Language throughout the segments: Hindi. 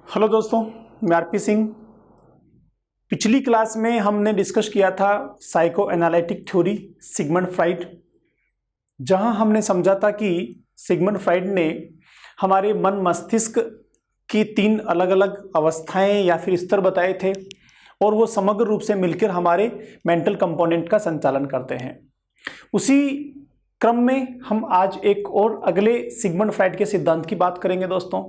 हेलो दोस्तों, मैं आरपी सिंह। पिछली क्लास में हमने डिस्कस किया था psycho analytic theory Sigmund Freud, जहां हमने समझा था कि सिगमंड फ्राइड ने हमारे मन मस्तिष्क की 3 अलग अलग अवस्थाएं या फिर स्तर बताए थे और वो समग्र रूप से मिलकर हमारे मेंटल कंपोनेंट का संचालन करते हैं। उसी क्रम में हम आज एक और अगले सिगमंड फ्राइड के सिद्धांत की बात करेंगे दोस्तों,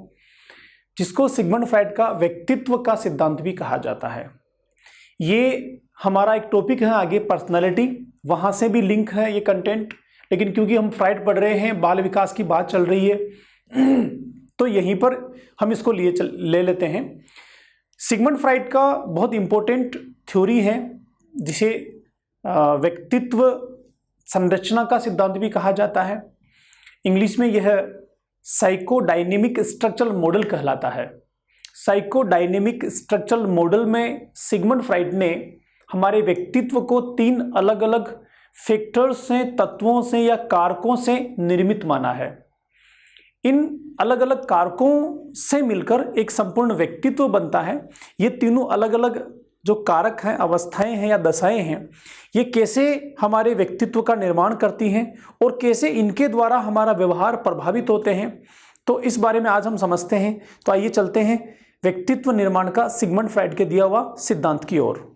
जिसको सिगमंड फ्राइड का व्यक्तित्व का सिद्धांत भी कहा जाता है। ये हमारा एक टॉपिक है आगे, पर्सनालिटी, वहां से भी लिंक है ये कंटेंट, लेकिन क्योंकि हम फ्राइड पढ़ रहे हैं, बाल विकास की बात चल रही है, तो यहीं पर हम इसको ले लेते हैं। सिगमंड फ्राइड का बहुत इंपॉर्टेंट थ्योरी है जिसे व्यक्तित्व संरचना का सिद्धांत भी कहा जाता है। इंग्लिश में यह साइकोडायनेमिक स्ट्रक्चरल मॉडल कहलाता है। साइकोडायनेमिक स्ट्रक्चरल मॉडल में सिगमंड फ्राइड ने हमारे व्यक्तित्व को 3 अलग अलग फैक्टर्स से, तत्वों से या कारकों से निर्मित माना है। इन अलग अलग कारकों से मिलकर एक संपूर्ण व्यक्तित्व बनता है। ये तीनों अलग अलग जो कारक हैं, अवस्थाएं हैं या दशाएं हैं, ये कैसे हमारे व्यक्तित्व का निर्माण करती हैं और कैसे इनके द्वारा हमारा व्यवहार प्रभावित होते हैं, तो इस बारे में आज हम समझते हैं। तो आइए चलते हैं व्यक्तित्व निर्माण का सिगमंड फ्राइड के दिया हुआ सिद्धांत की ओर।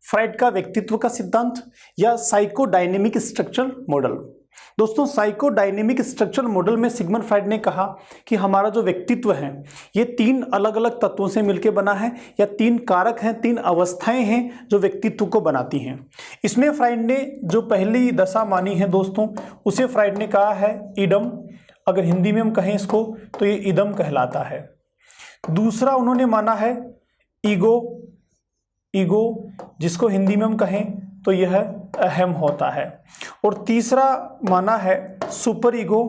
फ्राइड का व्यक्तित्व का सिद्धांत या साइकोडायनेमिक स्ट्रक्चरल मॉडल। दोस्तों, साइकोडायनेमिक स्ट्रक्चरल मॉडल में सिगमंड फ्राइड ने कहा कि हमारा जो व्यक्तित्व है ये 3 अलग अलग तत्वों से मिलकर बना है, या 3 कारक हैं, 3 अवस्थाएं हैं जो व्यक्तित्व को बनाती हैं। इसमें फ्राइड ने जो पहली दशा मानी है दोस्तों, उसे फ्राइड ने कहा है इडम। अगर हिंदी में हम कहें इसको तो ये इदम कहलाता है। दूसरा उन्होंने माना है ईगो, जिसको हिंदी में हम कहें तो यह अहम होता है। और तीसरा माना है सुपर ईगो।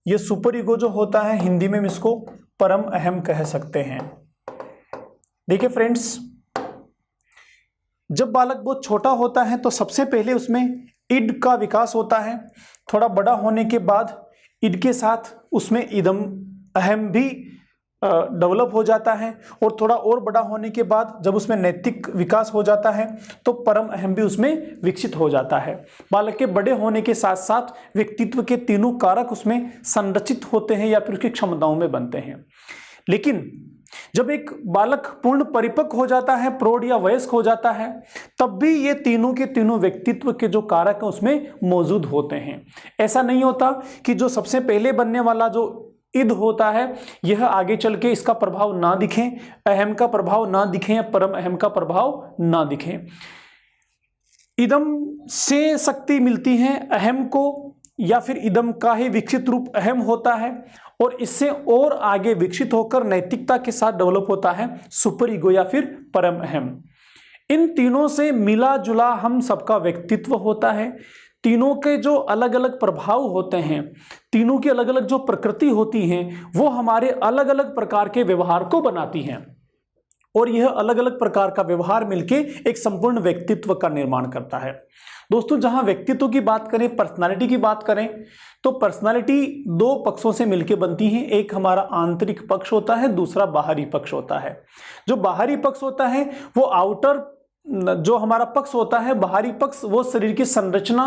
ये सुपर ईगो जो होता है, हिंदी में हम इसको परम अहम कह सकते हैं। देखिए फ्रेंड्स, जब बालक बहुत छोटा होता है तो सबसे पहले उसमें इड का विकास होता है। थोड़ा बड़ा होने के बाद इड के साथ उसमें इदम अहम भी डेवलप हो जाता है, और थोड़ा और बड़ा होने के बाद जब उसमें नैतिक विकास हो जाता है तो परम अहम भी उसमें विकसित हो जाता है। बालक के बड़े होने के साथ साथ व्यक्तित्व के तीनों कारक उसमें संरचित होते हैं या फिर उसकी क्षमताओं में बनते हैं। लेकिन जब एक बालक पूर्ण परिपक्व हो जाता है, प्रौढ़ या वयस्क हो जाता है, तब भी ये तीनों के तीनों व्यक्तित्व के जो कारक हैं उसमें मौजूद होते हैं। ऐसा नहीं होता कि जो सबसे पहले बनने वाला जो इद होता है यह आगे चल के इसका प्रभाव ना दिखे, अहम का प्रभाव ना दिखे या परम अहम का प्रभाव ना दिखे। इदम से शक्ति मिलती है अहम को, या फिर इदम का ही विकसित रूप अहम होता है, और इससे और आगे विकसित होकर नैतिकता के साथ डेवलप होता है सुपर ईगो या फिर परम अहम। इन तीनों से मिला जुला हम सबका व्यक्तित्व होता है। तीनों के जो अलग अलग प्रभाव होते हैं, तीनों की अलग अलग जो प्रकृति होती है, वो हमारे अलग अलग प्रकार के व्यवहार को बनाती हैं, और यह अलग अलग प्रकार का व्यवहार मिलके एक संपूर्ण व्यक्तित्व का निर्माण करता है। दोस्तों, जहां व्यक्तित्व की बात करें, पर्सनालिटी की बात करें, तो पर्सनालिटी 2 पक्षों से मिलके बनती है। एक हमारा आंतरिक पक्ष होता है, दूसरा बाहरी पक्ष होता है। जो बाहरी पक्ष होता है वो आउटर, जो हमारा पक्ष होता है बाहरी पक्ष, वो शरीर की संरचना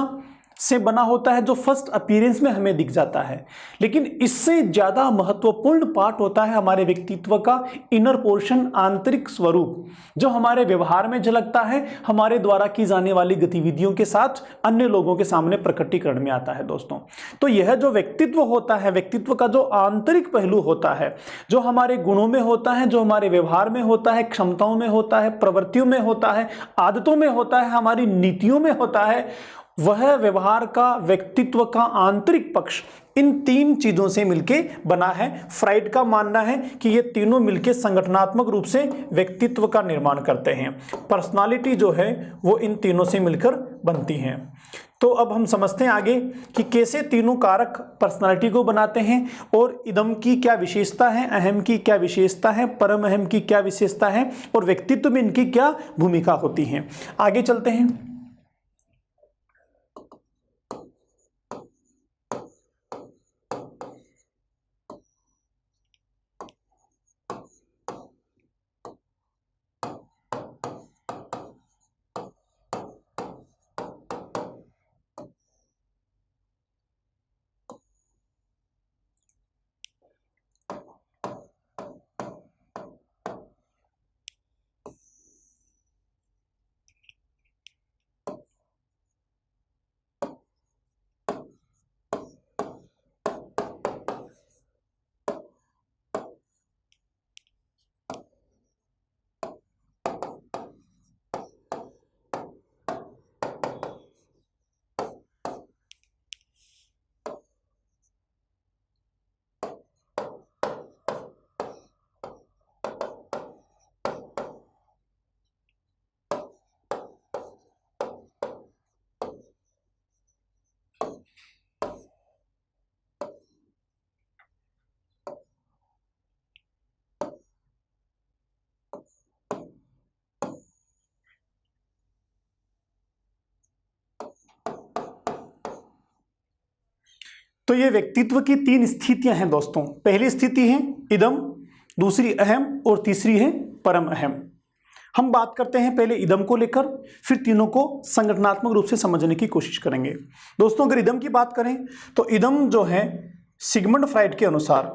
से बना होता है जो फर्स्ट अपीयरेंस में हमें दिख जाता है, लेकिन इससे ज़्यादा महत्वपूर्ण पार्ट होता है हमारे व्यक्तित्व का इनर पोर्शन, आंतरिक स्वरूप, जो हमारे व्यवहार में झलकता है, हमारे द्वारा की जाने वाली गतिविधियों के साथ अन्य लोगों के सामने प्रकटीकरण में आता है दोस्तों। तो यह जो व्यक्तित्व होता है, व्यक्तित्व का जो आंतरिक पहलू होता है, जो हमारे गुणों में होता है, जो हमारे व्यवहार में होता है, क्षमताओं में होता है, प्रवृत्तियों में होता है, आदतों में होता है, हमारी नीतियों में होता है, वह व्यवहार का, व्यक्तित्व का आंतरिक पक्ष इन तीन चीजों से मिलके बना है। फ्राइड का मानना है कि ये तीनों मिलके संगठनात्मक रूप से व्यक्तित्व का निर्माण करते हैं। पर्सनालिटी जो है वो इन तीनों से मिलकर बनती है। तो अब हम समझते हैं आगे कि कैसे तीनों कारक पर्सनालिटी को बनाते हैं और इदम की क्या विशेषता है, अहम की क्या विशेषता है, परम अहम की क्या विशेषता है और व्यक्तित्व में इनकी क्या भूमिका होती है। आगे चलते हैं। तो ये व्यक्तित्व की तीन स्थितियां हैं दोस्तों। पहली स्थिति है इदम, दूसरी अहम और तीसरी है परम अहम। हम बात करते हैं पहले इदम को लेकर, फिर तीनों को संगठनात्मक रूप से समझने की कोशिश करेंगे। दोस्तों अगर इदम की बात करें तो इदम जो है सिगमंड फ्राइड के अनुसार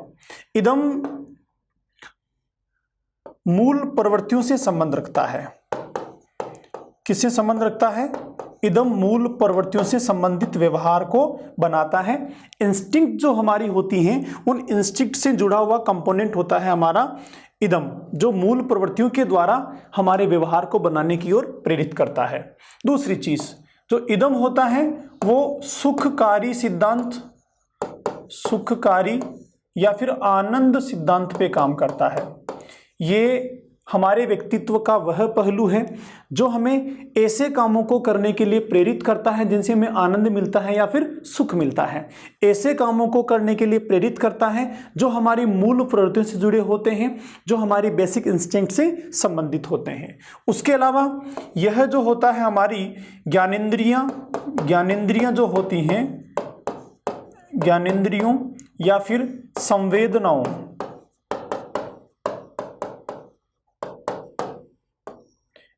इदम मूल प्रवृत्तियों से संबंध रखता है। किससे संबंध रखता है? इदम मूल प्रवृत्तियों से संबंधित व्यवहार को बनाता है। इंस्टिंक्ट जो हमारी होती हैं उन इंस्टिंक्ट से जुड़ा हुआ कंपोनेंट होता है हमारा इदम, जो मूल प्रवृत्तियों के द्वारा हमारे व्यवहार को बनाने की ओर प्रेरित करता है। दूसरी चीज जो इदम होता है वो सुखकारी सिद्धांत, सुखकारी या फिर आनंद सिद्धांत पे काम करता है। ये हमारे व्यक्तित्व का वह पहलू है जो हमें ऐसे कामों को करने के लिए प्रेरित करता है जिनसे हमें आनंद मिलता है या फिर सुख मिलता है। ऐसे कामों को करने के लिए प्रेरित करता है जो हमारी मूल प्रवृत्तियों से जुड़े होते हैं, जो हमारी बेसिक इंस्टिंक्ट से संबंधित होते हैं। उसके अलावा यह जो होता है हमारी ज्ञानेंद्रियां, ज्ञानेंद्रियां जो होती हैं, ज्ञानेंद्रियों या फिर संवेदनाओं,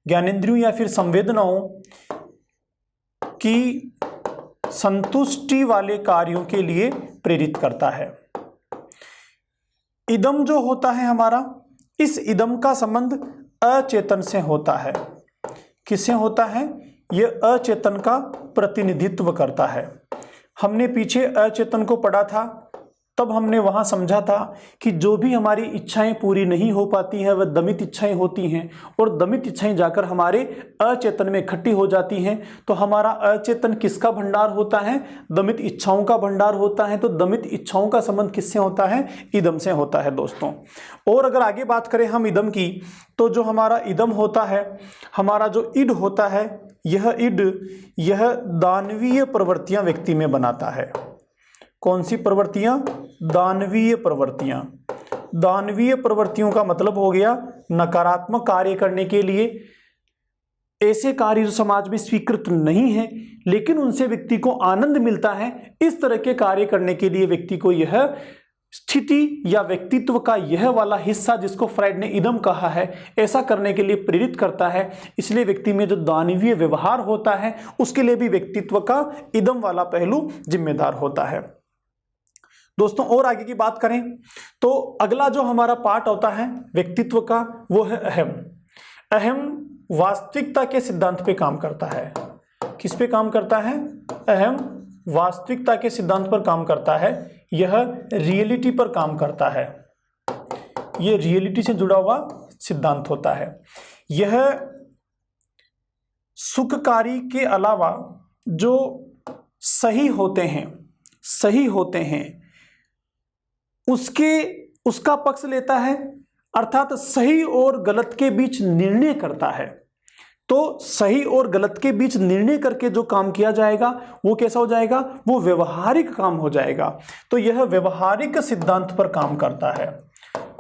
ज्ञानेंद्रियों या फिर संवेदनाओं की संतुष्टि वाले कार्यों के लिए प्रेरित करता है। इदम जो होता है हमारा, इस इदम का संबंध अचेतन से होता है। किससे होता है? यह अचेतन का प्रतिनिधित्व करता है। हमने पीछे अचेतन को पढ़ा था, तब हमने वहां समझा था कि जो भी हमारी इच्छाएं पूरी नहीं हो पाती हैं वह दमित इच्छाएं होती हैं, और दमित इच्छाएं जाकर हमारे अचेतन में इकट्ठी हो जाती हैं। तो हमारा अचेतन किसका भंडार होता है? दमित इच्छाओं का भंडार होता है। तो दमित इच्छाओं का संबंध किससे होता है? इदम से होता है दोस्तों। और अगर आगे बात करें हम इदम की, तो जो हमारा इदम होता है, हमारा जो इड होता है, यह इड, यह दानवीय प्रवृत्तियां व्यक्ति में बनाता है। कौन सी प्रवृत्तियां? दानवीय प्रवृत्तियां। दानवीय प्रवृत्तियों का मतलब हो गया नकारात्मक कार्य करने के लिए, ऐसे कार्य जो समाज में स्वीकृत नहीं है लेकिन उनसे व्यक्ति को आनंद मिलता है, इस तरह के कार्य करने के लिए व्यक्ति को यह स्थिति या व्यक्तित्व का यह वाला हिस्सा जिसको फ्राइड ने इदम कहा है, ऐसा करने के लिए प्रेरित करता है। इसलिए व्यक्ति में जो दानवीय व्यवहार होता है उसके लिए भी व्यक्तित्व का इदम वाला पहलू जिम्मेदार होता है। दोस्तों और आगे की बात करें तो अगला जो हमारा पार्ट होता है व्यक्तित्व का वो है अहम। अहम वास्तविकता के सिद्धांत पे काम करता है। किस पे काम करता है? अहम वास्तविकता के सिद्धांत पर काम करता है। यह रियलिटी पर काम करता है। यह रियलिटी से जुड़ा हुआ सिद्धांत होता है। यह सुखकारी के अलावा जो सही होते हैं उसका पक्ष लेता है, अर्थात सही और गलत के बीच निर्णय करता है। तो सही और गलत के बीच निर्णय करके जो काम किया जाएगा वो कैसा हो जाएगा? वो व्यवहारिक काम हो जाएगा। तो यह व्यवहारिक सिद्धांत पर काम करता है।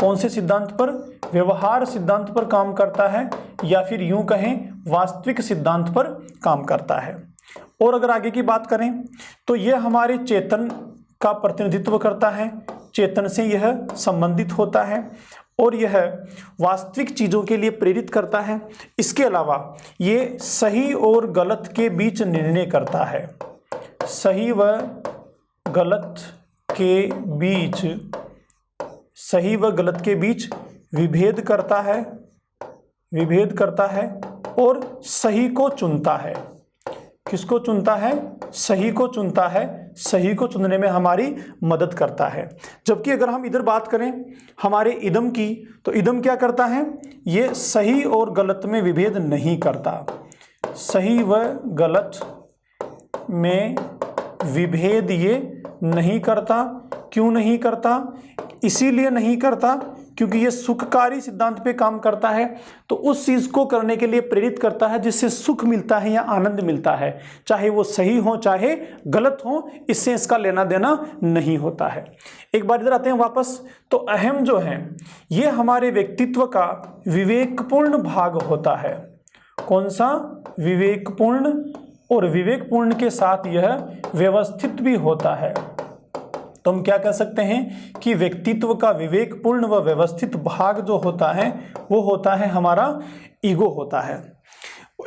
कौन से सिद्धांत पर? व्यवहार सिद्धांत पर काम करता है, या फिर यूं कहें वास्तविक सिद्धांत पर काम करता है। और अगर आगे की बात करें तो यह हमारे चेतन का प्रतिनिधित्व करता है, चेतन से यह संबंधित होता है और यह वास्तविक चीजों के लिए प्रेरित करता है। इसके अलावा ये सही और गलत के बीच निर्णय करता है। सही व गलत के बीच विभेद करता है और सही को चुनता है। किसको चुनता है? सही को चुनता है। सही को चुनने में हमारी मदद करता है। जबकि अगर हम इधर बात करें हमारे इदम की, तो इदम क्या करता है? ये सही और गलत में विभेद नहीं करता। सही व गलत में विभेद ये नहीं करता। क्यों नहीं करता? इसीलिए नहीं करता क्योंकि ये सुखकारी सिद्धांत पे काम करता है। तो उस चीज को करने के लिए प्रेरित करता है जिससे सुख मिलता है या आनंद मिलता है, चाहे वो सही हो चाहे गलत हो, इससे इसका लेना देना नहीं होता है। एक बार इधर आते हैं वापस। तो अहम जो है ये हमारे व्यक्तित्व का विवेकपूर्ण भाग होता है। कौन सा? विवेकपूर्ण। और विवेकपूर्ण के साथ यह व्यवस्थित भी होता है। तो हम क्या कह सकते हैं कि व्यक्तित्व का विवेकपूर्ण व व्यवस्थित भाग जो होता है वो होता है हमारा ईगो होता है।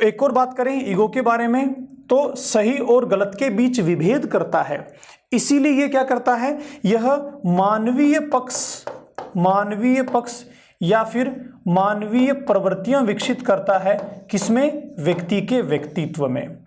एक और बात करें ईगो के बारे में तो सही और गलत के बीच विभेद करता है। इसीलिए ये क्या करता है? यह मानवीय पक्ष या फिर मानवीय प्रवृत्तियां विकसित करता है। किसमें? व्यक्ति के व्यक्तित्व में।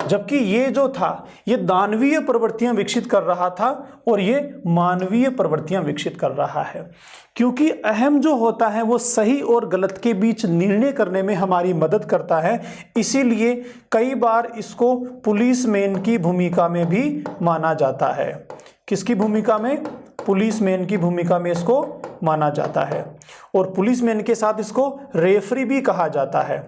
जबकि ये जो था ये दानवीय प्रवृत्तियां विकसित कर रहा था और ये मानवीय प्रवृत्तियां विकसित कर रहा है। क्योंकि अहम जो होता है वो सही और गलत के बीच निर्णय करने में हमारी मदद करता है। इसीलिए कई बार इसको पुलिसमैन की भूमिका में भी माना जाता है। किसकी भूमिका में? पुलिसमैन की भूमिका में इसको माना जाता है। और पुलिसमैन के साथ इसको रेफरी भी कहा जाता है।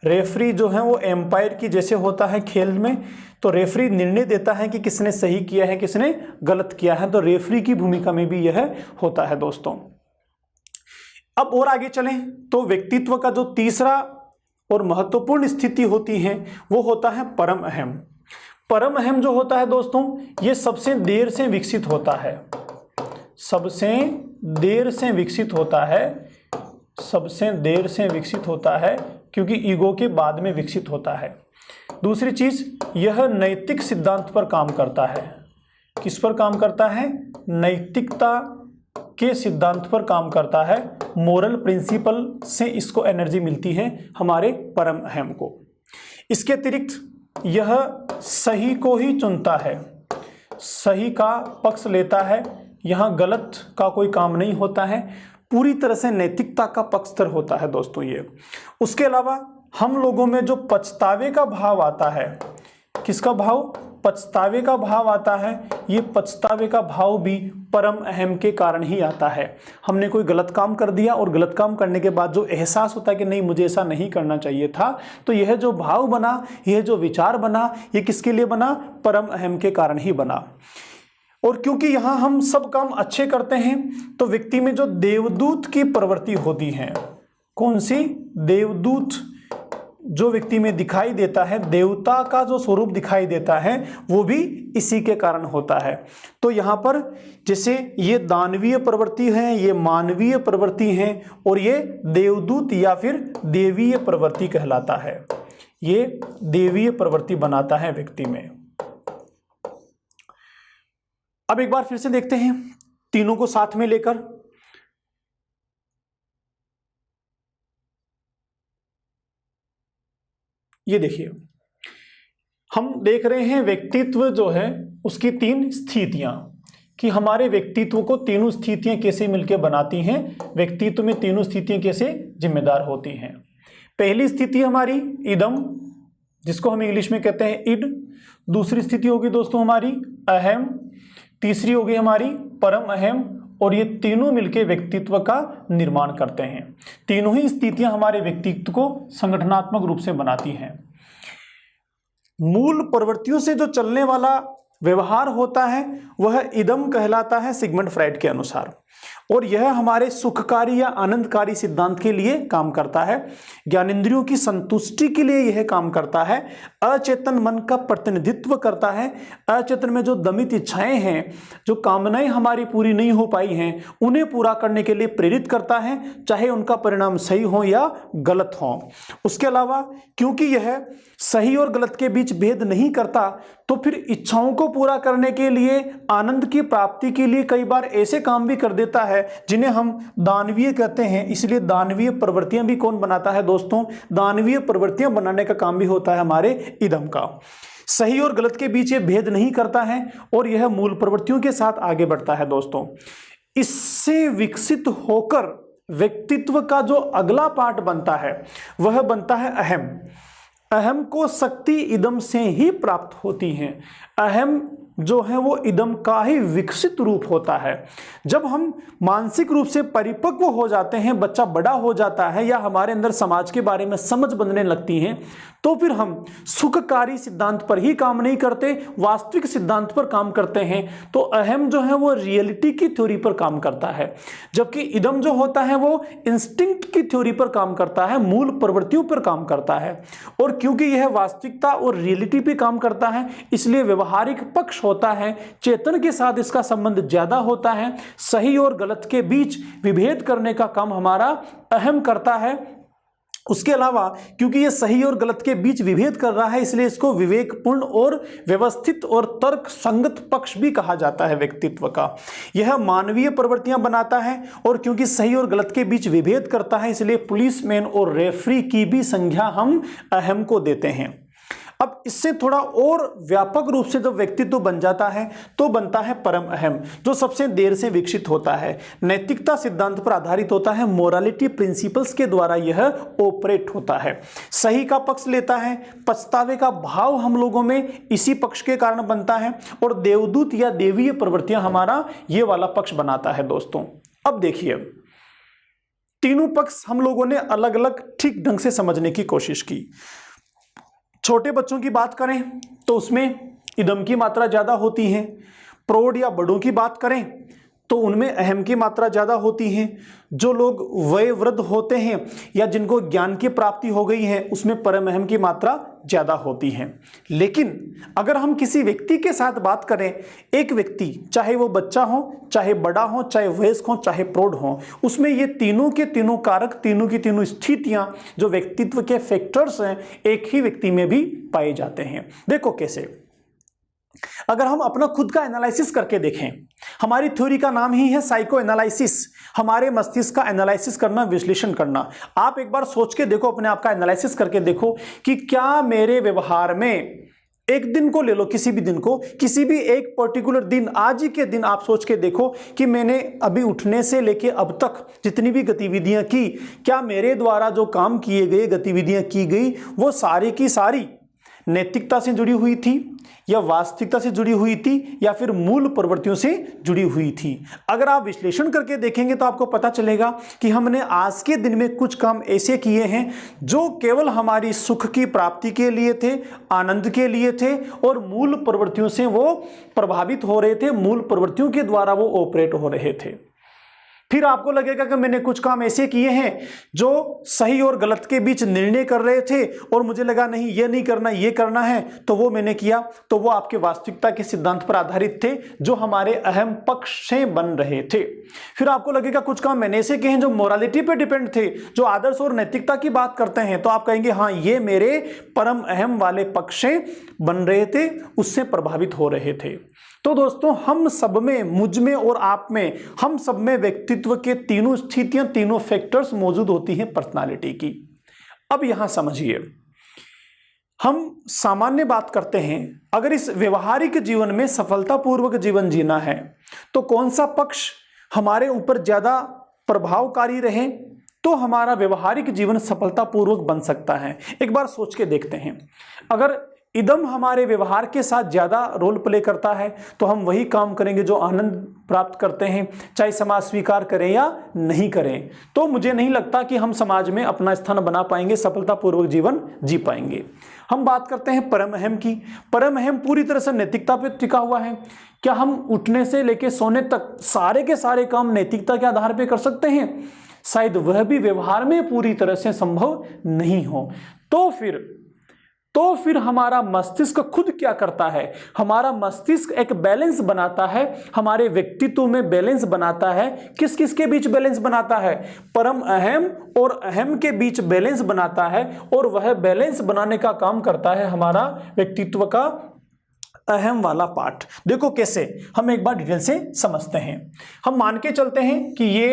रेफरी जो है वो एम्पायर की जैसे होता है खेल में। तो रेफरी निर्णय देता है कि किसने सही किया है किसने गलत किया है। तो रेफरी की भूमिका में भी यह होता है दोस्तों। अब और आगे चलें तो व्यक्तित्व का जो तीसरा और महत्वपूर्ण स्थिति होती है वो होता है परम अहम। परम अहम जो होता है दोस्तों ये सबसे देर से विकसित होता है। सबसे देर से विकसित होता है क्योंकि ईगो के बाद में विकसित होता है। दूसरी चीज यह नैतिक सिद्धांत पर काम करता है। किस पर काम करता है? नैतिकता के सिद्धांत पर काम करता है। मोरल प्रिंसिपल से इसको एनर्जी मिलती है हमारे परम अहम को। इसके अतिरिक्त यह सही को ही चुनता है, सही का पक्ष लेता है। यहाँ गलत का कोई काम नहीं होता है, पूरी तरह से नैतिकता का पक्षधर होता है दोस्तों ये। उसके अलावा हम लोगों में जो पछतावे का भाव आता है, किसका भाव? पछतावे का भाव आता है। ये पछतावे का भाव भी परम अहम के कारण ही आता है। हमने कोई गलत काम कर दिया और गलत काम करने के बाद जो एहसास होता है कि नहीं मुझे ऐसा नहीं करना चाहिए था, तो यह जो भाव बना, यह जो विचार बना, ये किसके लिए बना? परम अहम के कारण ही बना। और क्योंकि यहाँ हम सब काम अच्छे करते हैं तो व्यक्ति में जो देवदूत की प्रवृत्ति होती है, कौन सी? देवदूत जो व्यक्ति में दिखाई देता है, देवता का जो स्वरूप दिखाई देता है, वो भी इसी के कारण होता है। तो यहाँ पर जैसे ये दानवीय प्रवृत्ति है, ये मानवीय प्रवृत्ति है, और ये देवदूत या फिर देवीय प्रवृत्ति कहलाता है। ये देवीय प्रवृत्ति बनाता है व्यक्ति में। अब एक बार फिर से देखते हैं तीनों को साथ में लेकर। ये देखिए, हम देख रहे हैं व्यक्तित्व जो है उसकी तीन स्थितियां, कि हमारे व्यक्तित्व को तीनों स्थितियां कैसे मिलकर बनाती हैं, व्यक्तित्व में तीनों स्थितियां कैसे जिम्मेदार होती हैं। पहली स्थिति हमारी इदम, जिसको हम इंग्लिश में कहते हैं इड। दूसरी स्थिति होगी दोस्तों हमारी अहम। तीसरी होगी हमारी परम अहम। और ये तीनों मिलकर व्यक्तित्व का निर्माण करते हैं। तीनों ही स्थितियां हमारे व्यक्तित्व को संगठनात्मक रूप से बनाती हैं। मूल प्रवृत्तियों से जो चलने वाला व्यवहार होता है वह इदम कहलाता है सिगमंड फ्राइड के अनुसार, और यह हमारे सुखकारी या आनंदकारी सिद्धांत के लिए काम करता है। ज्ञानेंद्रियों की संतुष्टि के लिए यह काम करता है। अचेतन मन का प्रतिनिधित्व करता है। अचेतन में जो दमित इच्छाएं हैं, जो कामनाएं हमारी पूरी नहीं हो पाई हैं, उन्हें पूरा करने के लिए प्रेरित करता है, चाहे उनका परिणाम सही हो या गलत हो। उसके अलावा क्योंकि यह सही और गलत के बीच भेद नहीं करता, तो फिर इच्छाओं को पूरा करने के लिए, आनंद की प्राप्ति के लिए कई बार ऐसे काम भी कर देता है जिन्हें हम दानवीय कहते हैं। इसलिए दानवीय प्रवृत्तियां भी कौन बनाता है दोस्तों? दानवीय प्रवृत्तियां बनाने का काम भी होता है हमारे इदम का। सही और गलत के बीच ये भेद नहीं करता है और यह मूल प्रवृत्तियों के साथ आगे बढ़ता है दोस्तों। इससे विकसित होकर व्यक्तित्व का जो अगला पार्ट बनता है वह बनता है अहम। अहम को शक्ति इदम से ही प्राप्त होती है। अहम जो है वो इदम का ही विकसित रूप होता है। जब हम मानसिक रूप से परिपक्व हो जाते हैं, बच्चा बड़ा हो जाता है या हमारे अंदर समाज के बारे में समझ बनने लगती है, तो फिर हम सुखकारी सिद्धांत पर ही काम नहीं करते, वास्तविक सिद्धांत पर काम करते हैं। तो अहम जो है वो रियलिटी की थ्योरी पर काम करता है, जबकि इदम जो होता है वो इंस्टिंक्ट की थ्योरी पर काम करता है, मूल प्रवृत्तियों पर काम करता है। और क्योंकि यह वास्तविकता और रियलिटी पे काम करता है, इसलिए व्यवहारिक पक्ष होता है, चेतन के साथ इसका संबंध ज्यादा होता है। सही और गलत के बीच विभेद करने का काम हमारा अहम करता है। उसके अलावा क्योंकि यह सही और गलत के बीच विभेद कर रहा है, इसलिए इसको विवेकपूर्ण और व्यवस्थित और तर्क संगत पक्ष भी कहा जाता है व्यक्तित्व का। यह मानवीय प्रवृत्तियां बनाता है और क्योंकि सही और गलत के बीच विभेद करता है, इसलिए पुलिसमैन और रेफरी की भी संज्ञा हम अहम को देते हैं। अब इससे थोड़ा और व्यापक रूप से जब व्यक्तित्व बन जाता है तो बनता है परम अहम, जो सबसे देर से विकसित होता है, नैतिकता सिद्धांत पर आधारित होता है, मोरालिटी प्रिंसिपल्स के द्वारा यह ऑपरेट होता है, सही का पक्ष लेता है, पछतावे का भाव हम लोगों में इसी पक्ष के कारण बनता है, और देवदूत या देवीय प्रवृत्तियां हमारा ये वाला पक्ष बनाता है दोस्तों। अब देखिए, तीनों पक्ष हम लोगों ने अलग अलग ठीक ढंग से समझने की कोशिश की। छोटे बच्चों की बात करें तो उसमें इदम की मात्रा ज्यादा होती है। प्रौढ़ या बड़ों की बात करें तो उनमें अहम की मात्रा ज्यादा होती है। जो लोग वयोवृद्ध होते हैं या जिनको ज्ञान की प्राप्ति हो गई है, उसमें परम अहम की मात्रा ज्यादा होती है। लेकिन अगर हम किसी व्यक्ति के साथ बात करें, एक व्यक्ति चाहे वो बच्चा हो, चाहे बड़ा हो, चाहे वयस्क हो, चाहे प्रौढ़ हो, उसमें ये तीनों के तीनों कारक, तीनों की तीनों स्थितियां जो व्यक्तित्व के फैक्टर्स हैं, एक ही व्यक्ति में भी पाए जाते हैं। देखो कैसे, अगर हम अपना खुद का एनालिसिस करके देखें, हमारी थ्योरी का नाम ही है साइको एनालिसिस, हमारे मस्तिष्क का एनालिसिस करना, विश्लेषण करना। आप एक बार सोच के देखो, अपने आप का एनालिसिस करके देखो कि क्या मेरे व्यवहार में, एक दिन को ले लो, किसी भी दिन को, किसी भी एक पर्टिकुलर दिन, आज ही के दिन आप सोच के देखो कि मैंने अभी उठने से लेके अब तक जितनी भी गतिविधियां की, क्या मेरे द्वारा जो काम किए गए, गतिविधियां की गई, वो सारी की सारी नैतिकता से जुड़ी हुई थी या वास्तविकता से जुड़ी हुई थी या फिर मूल प्रवृत्तियों से जुड़ी हुई थी। अगर आप विश्लेषण करके देखेंगे तो आपको पता चलेगा कि हमने आज के दिन में कुछ काम ऐसे किए हैं जो केवल हमारी सुख की प्राप्ति के लिए थे, आनंद के लिए थे, और मूल प्रवृत्तियों से वो प्रभावित हो रहे थे, मूल प्रवृत्तियों के द्वारा वो ऑपरेट हो रहे थे। फिर आपको लगेगा कि मैंने कुछ काम ऐसे किए हैं जो सही और गलत के बीच निर्णय कर रहे थे और मुझे लगा नहीं ये नहीं करना ये करना है, तो वो मैंने किया, तो वो आपके वास्तविकता के सिद्धांत पर आधारित थे जो हमारे अहम पक्ष से बन रहे थे। फिर आपको लगेगा कुछ काम मैंने ऐसे किए हैं जो मोरालिटी पे डिपेंड थे, जो आदर्श और नैतिकता की बात करते हैं, तो आप कहेंगे हाँ ये मेरे परम अहम वाले पक्ष से बन रहे थे, उससे प्रभावित हो रहे थे। तो दोस्तों हम सब में, मुझ में और आप में, हम सब में व्यक्तित्व के तीनों स्थितियां, तीनों फैक्टर्स मौजूद होती हैं पर्सनालिटी की। अब यहां समझिए, हम सामान्य बात करते हैं, अगर इस व्यवहारिक जीवन में सफलतापूर्वक जीवन जीना है तो कौन सा पक्ष हमारे ऊपर ज्यादा प्रभावकारी रहे तो हमारा व्यवहारिक जीवन सफलतापूर्वक बन सकता है। एक बार सोच के देखते हैं, अगर इदम हमारे व्यवहार के साथ ज्यादा रोल प्ले करता है तो हम वही काम करेंगे जो आनंद प्राप्त करते हैं, चाहे समाज स्वीकार करें या नहीं करें। तो मुझे नहीं लगता कि हम समाज में अपना स्थान बना पाएंगे, सफलतापूर्वक जीवन जी पाएंगे। हम बात करते हैं परम अहम की। परम अहम पूरी तरह से नैतिकता पर टिका हुआ है। क्या हम उठने से लेकर सोने तक सारे के सारे काम नैतिकता के आधार पर कर सकते हैं? शायद वह भी व्यवहार में पूरी तरह से संभव नहीं हो। तो फिर हमारा मस्तिष्क खुद क्या करता है? हमारा मस्तिष्क एक बैलेंस बनाता है, हमारे व्यक्तित्व में बैलेंस बनाता है। किस किस के बीच बैलेंस बनाता है? परम अहम और अहम के बीच बैलेंस बनाता है, और वह बैलेंस बनाने का काम करता है हमारा व्यक्तित्व का अहम वाला पार्ट। देखो कैसे, हम एक बार डिटेल से समझते हैं। हम मान के चलते हैं कि ये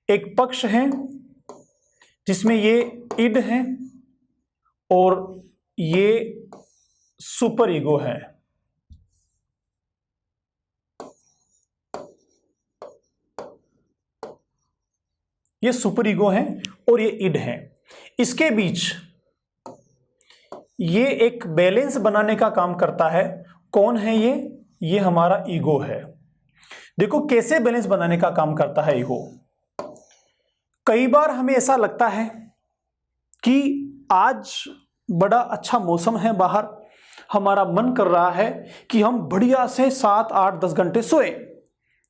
एक पक्ष है जिसमें ये इड है और ये सुपर ईगो है। ये सुपर ईगो है और ये इड है। इसके बीच ये एक बैलेंस बनाने का काम करता है। कौन है ये? ये हमारा ईगो है। देखो कैसे बैलेंस बनाने का काम करता है ईगो। कई बार हमें ऐसा लगता है कि आज बड़ा अच्छा मौसम है बाहर, हमारा मन कर रहा है कि हम बढ़िया से 7, 8, 10 घंटे सोए,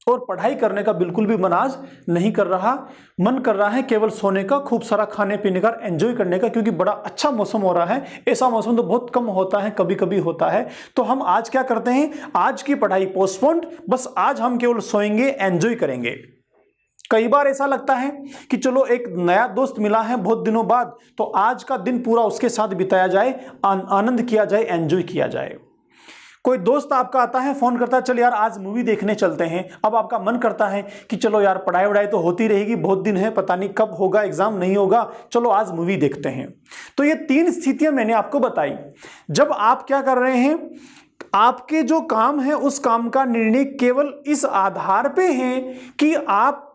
और पढ़ाई करने का बिल्कुल भी मन आज नहीं कर रहा। मन कर रहा है केवल सोने का, खूब सारा खाने पीने का, एंजॉय करने का, क्योंकि बड़ा अच्छा मौसम हो रहा है। ऐसा मौसम तो बहुत कम होता है, कभी कभी होता है। तो हम आज क्या करते हैं, आज की पढ़ाई पोस्टपोन्ड, बस आज हम केवल सोएंगे, एंजॉय करेंगे। कई बार ऐसा लगता है कि चलो एक नया दोस्त मिला है बहुत दिनों बाद, तो आज का दिन पूरा उसके साथ बिताया जाए, आनंद किया जाए, एंजॉय किया जाए। कोई दोस्त आपका आता है, फोन करता है, चल यार आज मूवी देखने चलते हैं। अब आपका मन करता है कि चलो यार पढ़ाई वढ़ाई तो होती रहेगी, बहुत दिन है, पता नहीं कब होगा, एग्जाम नहीं होगा, चलो आज मूवी देखते हैं। तो ये 3 स्थितियां मैंने आपको बताई। जब आप क्या कर रहे हैं, आपके जो काम है उस काम का निर्णय केवल इस आधार पे है कि आप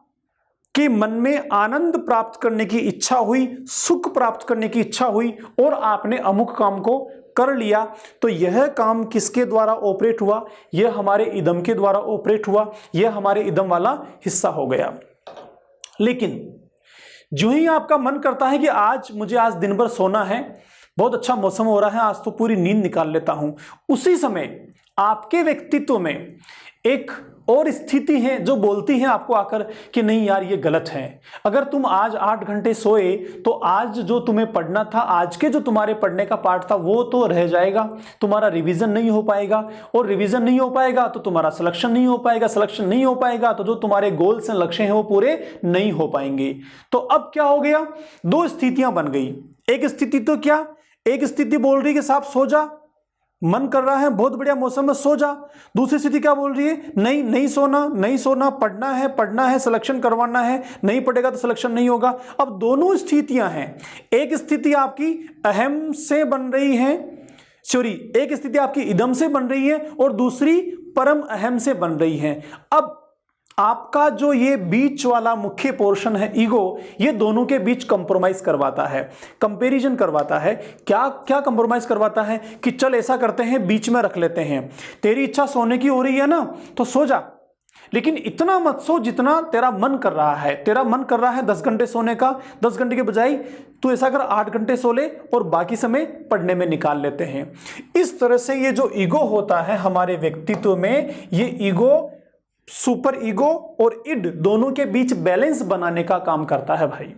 कि मन में आनंद प्राप्त करने की इच्छा हुई, सुख प्राप्त करने की इच्छा हुई, और आपने अमुक काम को कर लिया, तो यह काम किसके द्वारा ऑपरेट हुआ? यह हमारे इदम के द्वारा ऑपरेट हुआ, यह हमारे इदम वाला हिस्सा हो गया। लेकिन जो ही आपका मन करता है कि आज दिन भर सोना है, बहुत अच्छा मौसम हो रहा है, आज तो पूरी नींद निकाल लेता हूं, उसी समय आपके व्यक्तित्व में एक और स्थिति है जो बोलती है आपको आकर कि नहीं यार ये गलत है। अगर तुम आज 8 घंटे सोए तो आज जो तुम्हें पढ़ना था, आज के जो तुम्हारे पढ़ने का पार्ट था वो तो रह जाएगा, तुम्हारा रिवीजन नहीं हो पाएगा, और रिवीजन नहीं हो पाएगा तो तुम्हारा सिलेक्शन नहीं हो पाएगा, सिलेक्शन नहीं हो पाएगा तो जो तुम्हारे गोल्स हैं, लक्ष्य हैं, वो पूरे नहीं हो पाएंगे। तो अब क्या हो गया, 2 स्थितियां बन गई। एक स्थिति तो क्या, एक स्थिति बोल रही है कि साहब सो जा, मन कर रहा है, बहुत बढ़िया मौसम में, सो जा। दूसरी स्थिति क्या बोल रही है, नहीं नहीं सोना, नहीं सोना, पढ़ना है, सिलेक्शन करवाना है, नहीं पढ़ेगा तो सिलेक्शन नहीं होगा। अब दोनों स्थितियां हैं। एक स्थिति आपकी अहम से बन रही है, एक स्थिति आपकी इदम से बन रही है, और दूसरी परम अहम से बन रही है। अब आपका जो ये बीच वाला मुख्य पोर्शन है ईगो, ये दोनों के बीच कंप्रोमाइज करवाता है, कंपैरिजन करवाता है। क्या क्या कंप्रोमाइज करवाता है कि चल ऐसा करते हैं, बीच में रख लेते हैं, तेरी इच्छा सोने की हो रही है ना तो सो जा, लेकिन इतना मत सो जितना तेरा मन कर रहा है। तेरा मन कर रहा है 10 घंटे सोने का, 10 घंटे के बजाय तू ऐसा कर 8 घंटे सो ले और बाकी समय पढ़ने में निकाल लेते हैं। इस तरह से ये जो ईगो होता है हमारे व्यक्तित्व में, ये ईगो सुपर ईगो और इड दोनों के बीच बैलेंस बनाने का काम करता है भाई।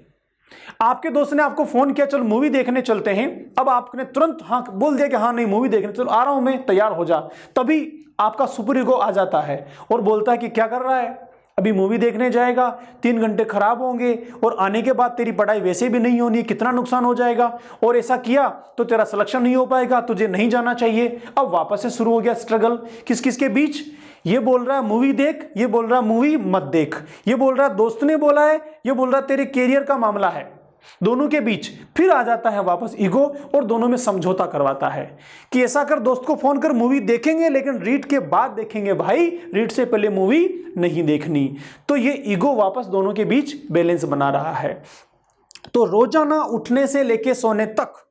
आपके दोस्त ने आपको फोन किया, चल मूवी देखने चलते हैं, अब आपने तुरंत हाँ बोल दिया कि हाँ नहीं मूवी देखने चलो, आ रहा हूं मैं, तैयार हो जा। तभी आपका सुपर ईगो आ जाता है और बोलता है कि क्या कर रहा है, अभी मूवी देखने जाएगा, 3 घंटे खराब होंगे और आने के बाद तेरी पढ़ाई वैसे भी नहीं होनी, कितना नुकसान हो जाएगा, और ऐसा किया तो तेरा सिलेक्शन नहीं हो पाएगा, तुझे नहीं जाना चाहिए। अब वापस से शुरू हो गया स्ट्रगल, किस किस के बीच, ये बोल रहा है मूवी देख, ये बोल रहा है मूवी मत देख, ये बोल रहा है दोस्त ने बोला है, ये बोल रहा है तेरे कैरियर का मामला है। दोनों के बीच फिर आ जाता है वापस ईगो और दोनों में समझौता करवाता है कि ऐसा कर, दोस्त को फोन कर, मूवी देखेंगे लेकिन रीड के बाद देखेंगे भाई, रीड से पहले मूवी नहीं देखनी। तो ये ईगो वापस दोनों के बीच बैलेंस बना रहा है। तो रोजाना उठने से लेके सोने तक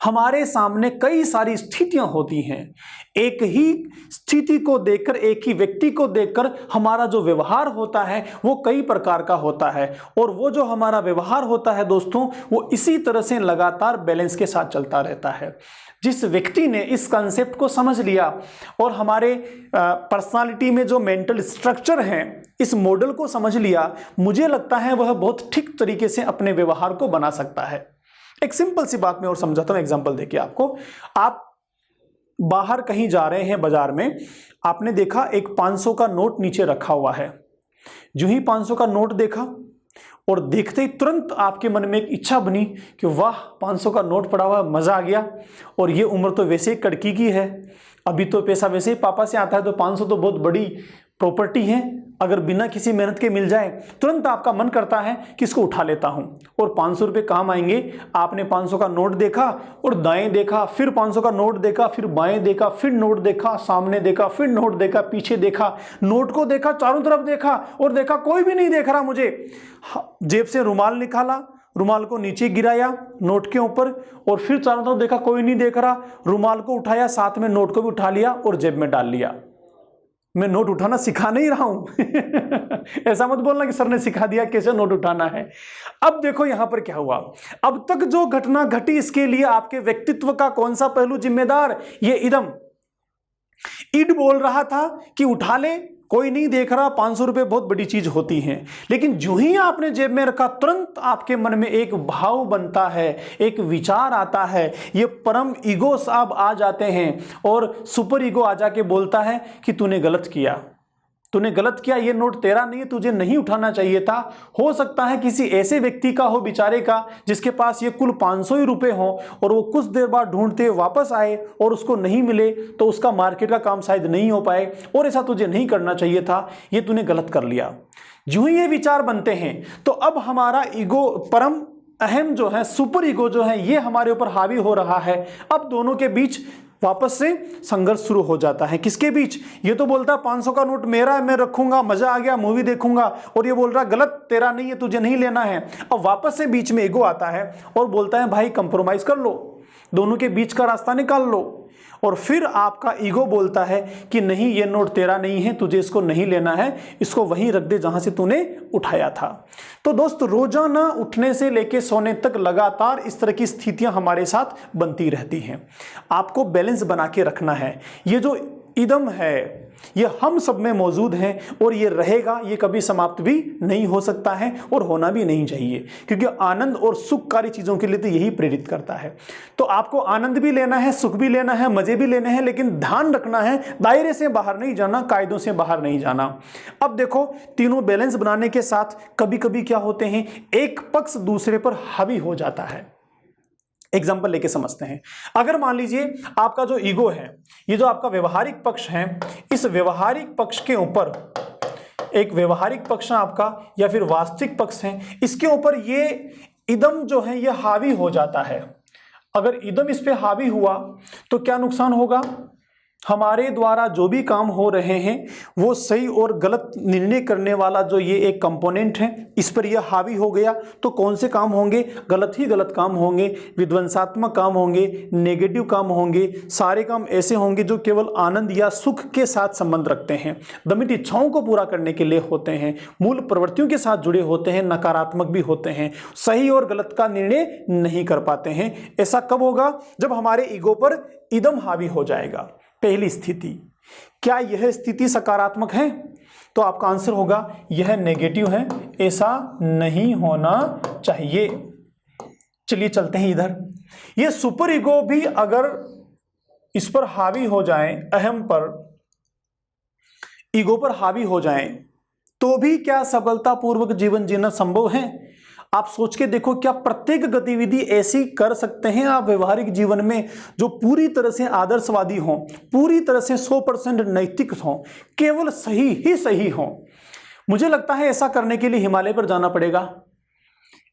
हमारे सामने कई सारी स्थितियां होती हैं। एक ही स्थिति को देखकर, एक ही व्यक्ति को देखकर हमारा जो व्यवहार होता है वो कई प्रकार का होता है, और वो जो हमारा व्यवहार होता है दोस्तों, वो इसी तरह से लगातार बैलेंस के साथ चलता रहता है। जिस व्यक्ति ने इस कंसेप्ट को समझ लिया और हमारे पर्सनालिटी में जो मेंटल स्ट्रक्चर है, इस मॉडल को समझ लिया, मुझे लगता है वह बहुत ठीक तरीके से अपने व्यवहार को बना सकता है। एक सिंपल सी बात मैं और समझाता हूं, एग्जांपल देखिए आपको। आप बाहर कहीं जा रहे हैं बाजार में, आपने देखा एक 500 का नोट नीचे रखा हुआ है। जो ही 500 का नोट देखा और देखते ही तुरंत आपके मन में एक इच्छा बनी कि वाह 500 का नोट पड़ा हुआ है, मजा आ गया, और ये उम्र तो वैसे ही कड़की की है, अभी तो पैसा वैसे ही पापा से आता है, तो 500 तो बहुत बड़ी प्रॉपर्टी है, अगर बिना किसी मेहनत के मिल जाए, तुरंत आपका मन करता है कि इसको उठा लेता हूं। और 500 रुपये काम आएंगे। आपने 500 का नोट देखा और दाएं देखा, फिर 500 का नोट देखा, फिर बाएं देखा, फिर नोट देखा, सामने देखा, फिर नोट देखा, पीछे देखा, नोट को देखा, चारों तरफ देखा और देखा कोई भी नहीं देख रहा मुझे। जेब से रुमाल निकाला, रुमाल को नीचे गिराया नोट के ऊपर, और फिर चारों तरफ देखा कोई नहीं देख रहा, रुमाल को उठाया, साथ में नोट को भी उठा लिया और जेब में डाल लिया। मैं नोट उठाना सिखा नहीं रहा हूं ऐसा मत बोलना कि सर ने सिखा दिया कैसे नोट उठाना है। अब देखो यहां पर क्या हुआ, अब तक जो घटना घटी इसके लिए आपके व्यक्तित्व का कौन सा पहलू जिम्मेदार, ये इदम। इड बोल रहा था कि उठा ले, कोई नहीं देख रहा, 500 रुपए बहुत बड़ी चीज होती हैं। लेकिन जो ही आपने जेब में रखा, तुरंत आपके मन में एक भाव बनता है, एक विचार आता है, ये परम ईगो साहब आ जाते हैं और सुपर ईगो आ जाके बोलता है कि तूने गलत किया, तूने गलत किया, ये नोट तेरा नहीं है, तुझे नहीं उठाना चाहिए था। हो सकता है किसी ऐसे व्यक्ति का हो, बेचारे का, जिसके पास ये कुल 500 ही रुपए हो और वो कुछ देर बाद ढूंढते वापस आए और उसको नहीं मिले, तो उसका मार्केट का काम शायद नहीं हो पाए, और ऐसा तुझे नहीं करना चाहिए था, ये तूने गलत कर लिया। जो ही ये विचार बनते हैं तो अब हमारा ईगो, परम अहम जो है, सुपर ईगो जो है, ये हमारे ऊपर हावी हो रहा है। अब दोनों के बीच वापस से संघर्ष शुरू हो जाता है। किसके बीच, ये तो बोलता है 500 का नोट मेरा है, मैं रखूंगा, मजा आ गया, मूवी देखूंगा, और ये बोल रहा गलत, तेरा नहीं है, तुझे नहीं लेना है। अब वापस से बीच में ईगो आता है और बोलता है भाई कंप्रोमाइज कर लो, दोनों के बीच का रास्ता निकाल लो। और फिर आपका ईगो बोलता है कि नहीं, ये नोट तेरा नहीं है, तुझे इसको नहीं लेना है, इसको वहीं रख दे जहां से तूने उठाया था। तो दोस्त, रोजाना उठने से लेके सोने तक लगातार इस तरह की स्थितियां हमारे साथ बनती रहती हैं। आपको बैलेंस बना के रखना है। ये जो इदम है ये हम सब में मौजूद है और ये रहेगा, ये कभी समाप्त भी नहीं हो सकता है और होना भी नहीं चाहिए, क्योंकि आनंद और सुखकारी चीजों के लिए तो यही प्रेरित करता है। तो आपको आनंद भी लेना है, सुख भी लेना है, मजे भी लेने हैं, लेकिन ध्यान रखना है दायरे से बाहर नहीं जाना, कायदों से बाहर नहीं जाना। अब देखो, तीनों बैलेंस बनाने के साथ कभी कभी क्या होते हैं, एक पक्ष दूसरे पर हावी हो जाता है। एग्जाम्पल लेके समझते हैं। अगर मान लीजिए आपका जो ईगो है, ये जो आपका व्यवहारिक पक्ष है, इस व्यवहारिक पक्ष के ऊपर एक व्यवहारिक पक्ष है आपका, या फिर वास्तविक पक्ष है, इसके ऊपर ये इदम जो है ये हावी हो जाता है। अगर इदम इस पे हावी हुआ तो क्या नुकसान होगा, हमारे द्वारा जो भी काम हो रहे हैं वो सही और गलत निर्णय करने वाला जो ये एक कंपोनेंट है, इस पर यह हावी हो गया तो कौन से काम होंगे, गलत ही गलत काम होंगे, विध्वंसात्मक काम होंगे, नेगेटिव काम होंगे, सारे काम ऐसे होंगे जो केवल आनंद या सुख के साथ संबंध रखते हैं, दमित इच्छाओं को पूरा करने के लिए होते हैं, मूल प्रवृत्तियों के साथ जुड़े होते हैं, नकारात्मक भी होते हैं, सही और गलत का निर्णय नहीं कर पाते हैं। ऐसा कब होगा, जब हमारे ईगो पर इदम हावी हो जाएगा। पहली स्थिति। क्या यह स्थिति सकारात्मक है? तो आपका आंसर होगा यह नेगेटिव है, ऐसा नहीं होना चाहिए। चलिए चलते हैं इधर। ये सुपर ईगो भी अगर इस पर हावी हो जाए, अहम पर, ईगो पर हावी हो जाए, तो भी क्या सफलतापूर्वक जीवन जीना संभव है? आप सोच के देखो, क्या प्रत्येक गतिविधि ऐसी कर सकते हैं आप व्यवहारिक जीवन में जो पूरी तरह से आदर्शवादी हो, पूरी तरह से 100% नैतिक हो, केवल सही ही सही हो? मुझे लगता है ऐसा करने के लिए हिमालय पर जाना पड़ेगा।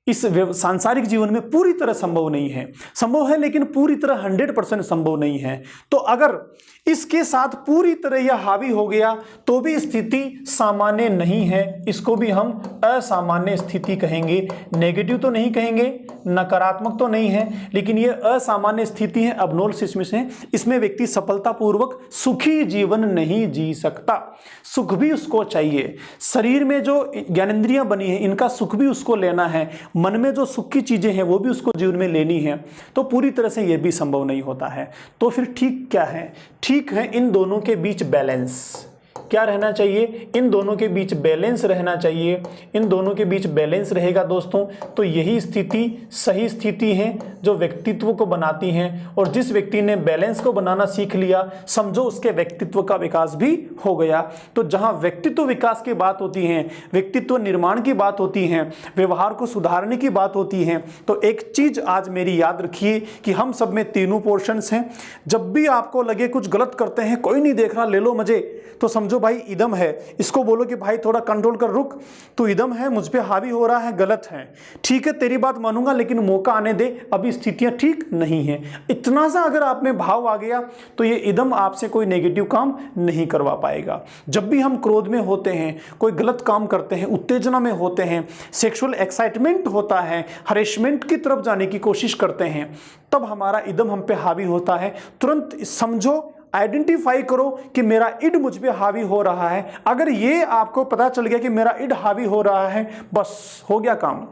इस सांसारिक जीवन में पूरी तरह संभव नहीं है। संभव है लेकिन पूरी तरह 100% संभव नहीं है। तो अगर इसके साथ पूरी तरह यह हावी हो गया तो भी स्थिति सामान्य नहीं है, इसको भी हम असामान्य स्थिति कहेंगे। नेगेटिव तो नहीं कहेंगे, नकारात्मक तो नहीं है, लेकिन यह असामान्य स्थिति है, अबनॉर्मल सिचुएशन है। इसमें व्यक्ति सफलतापूर्वक सुखी जीवन नहीं जी सकता। सुख भी उसको चाहिए, शरीर में जो ज्ञानेंद्रियां बनी है इनका सुख भी उसको लेना है, मन में जो सुख की चीजें हैं वो भी उसको जीवन में लेनी है। तो पूरी तरह से यह भी संभव नहीं होता है। तो फिर ठीक क्या है? ठीक है इन दोनों के बीच बैलेंस। क्या रहना चाहिए? इन दोनों के बीच बैलेंस रहना चाहिए। इन दोनों के बीच बैलेंस रहेगा दोस्तों, तो यही स्थिति सही स्थिति है जो व्यक्तित्व को बनाती है। और जिस व्यक्ति ने बैलेंस को बनाना सीख लिया, समझो उसके व्यक्तित्व का विकास भी हो गया। तो जहां व्यक्तित्व विकास की बात होती है, व्यक्तित्व निर्माण की बात होती है, व्यवहार को सुधारने की बात होती है, तो एक चीज आज मेरी याद रखिए कि हम सब में तीनों पोर्शंस हैं। जब भी आपको लगे कुछ गलत करते हैं, कोई नहीं देख रहा, ले लो मजे, तो समझो भाई इदम है। इसको बोलो कि भाई थोड़ा कंट्रोल कर, रुक, तो इदम है, मुझ पे हावी हो रहा है, गलत है, ठीक है तेरी बात मानूंगा लेकिन मौका आने दे, अभी स्थितियां ठीक नहीं है। इतना सा अगर आप में भाव आ गया तो ये इदम आपसे कोई नेगेटिव काम नहीं करवा पाएगा। जब भी हम क्रोध में होते हैं, कोई गलत काम करते हैं, उत्तेजना में होते हैं, सेक्सुअल एक्साइटमेंट होता है, हरेसमेंट की तरफ जाने की कोशिश करते हैं, तब हमारा इदम हम पे हावी होता है। तुरंत समझो, आइडेंटिफाई करो कि मेरा इड मुझ पे हावी हो रहा है। अगर ये आपको पता चल गया कि मेरा इड हावी हो रहा है, बस हो गया काम।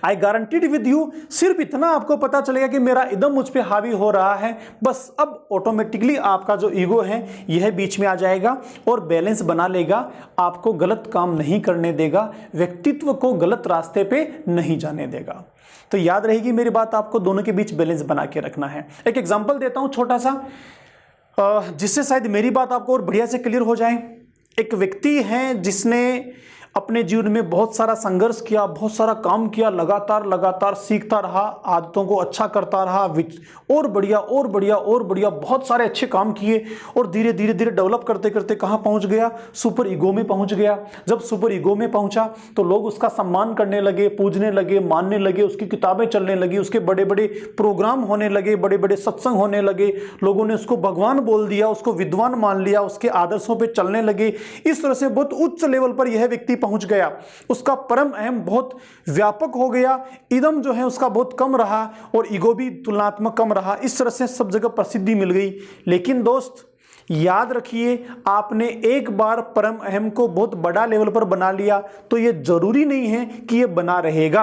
आई गारंटीड विद यू, सिर्फ इतना आपको पता चलेगा कि मेरा इदम मुझ पे हावी हो रहा है, बस अब ऑटोमेटिकली आपका जो ईगो है यह बीच में आ जाएगा और बैलेंस बना लेगा, आपको गलत काम नहीं करने देगा, व्यक्तित्व को गलत रास्ते पे नहीं जाने देगा। तो याद रहेगी मेरी बात, आपको दोनों के बीच बैलेंस बना के रखना है। एक एग्जांपल देता हूं छोटा सा, जिससे शायद मेरी बात आपको और बढ़िया से क्लियर हो जाए। एक व्यक्ति है जिसने अपने जीवन में बहुत सारा संघर्ष किया, बहुत सारा काम किया, लगातार सीखता रहा, आदतों को अच्छा करता रहा, और बढ़िया बहुत सारे अच्छे काम किए और धीरे धीरे डेवलप करते करते कहाँ पहुँच गया? सुपर ईगो में पहुँच गया। जब सुपर ईगो में पहुँचा तो लोग उसका सम्मान करने लगे, पूजने लगे, मानने लगे, उसकी किताबें चलने लगी, उसके बड़े बड़े प्रोग्राम होने लगे, बड़े बड़े सत्संग होने लगे, लोगों ने उसको भगवान बोल दिया, उसको विद्वान मान लिया, उसके आदर्शों पर चलने लगे। इस तरह से बहुत उच्च लेवल पर यह व्यक्ति पहुंच गया। उसका परम अहम बहुत व्यापक हो गया, इदम जो है उसका बहुत कम रहा और ईगो भी तुलनात्मक कम रहा। इस तरह से सब जगह प्रसिद्धि मिल गई। लेकिन दोस्त याद रखिए, आपने एक बार परम अहम को बहुत बड़ा लेवल पर बना लिया तो यह जरूरी नहीं है कि यह बना रहेगा,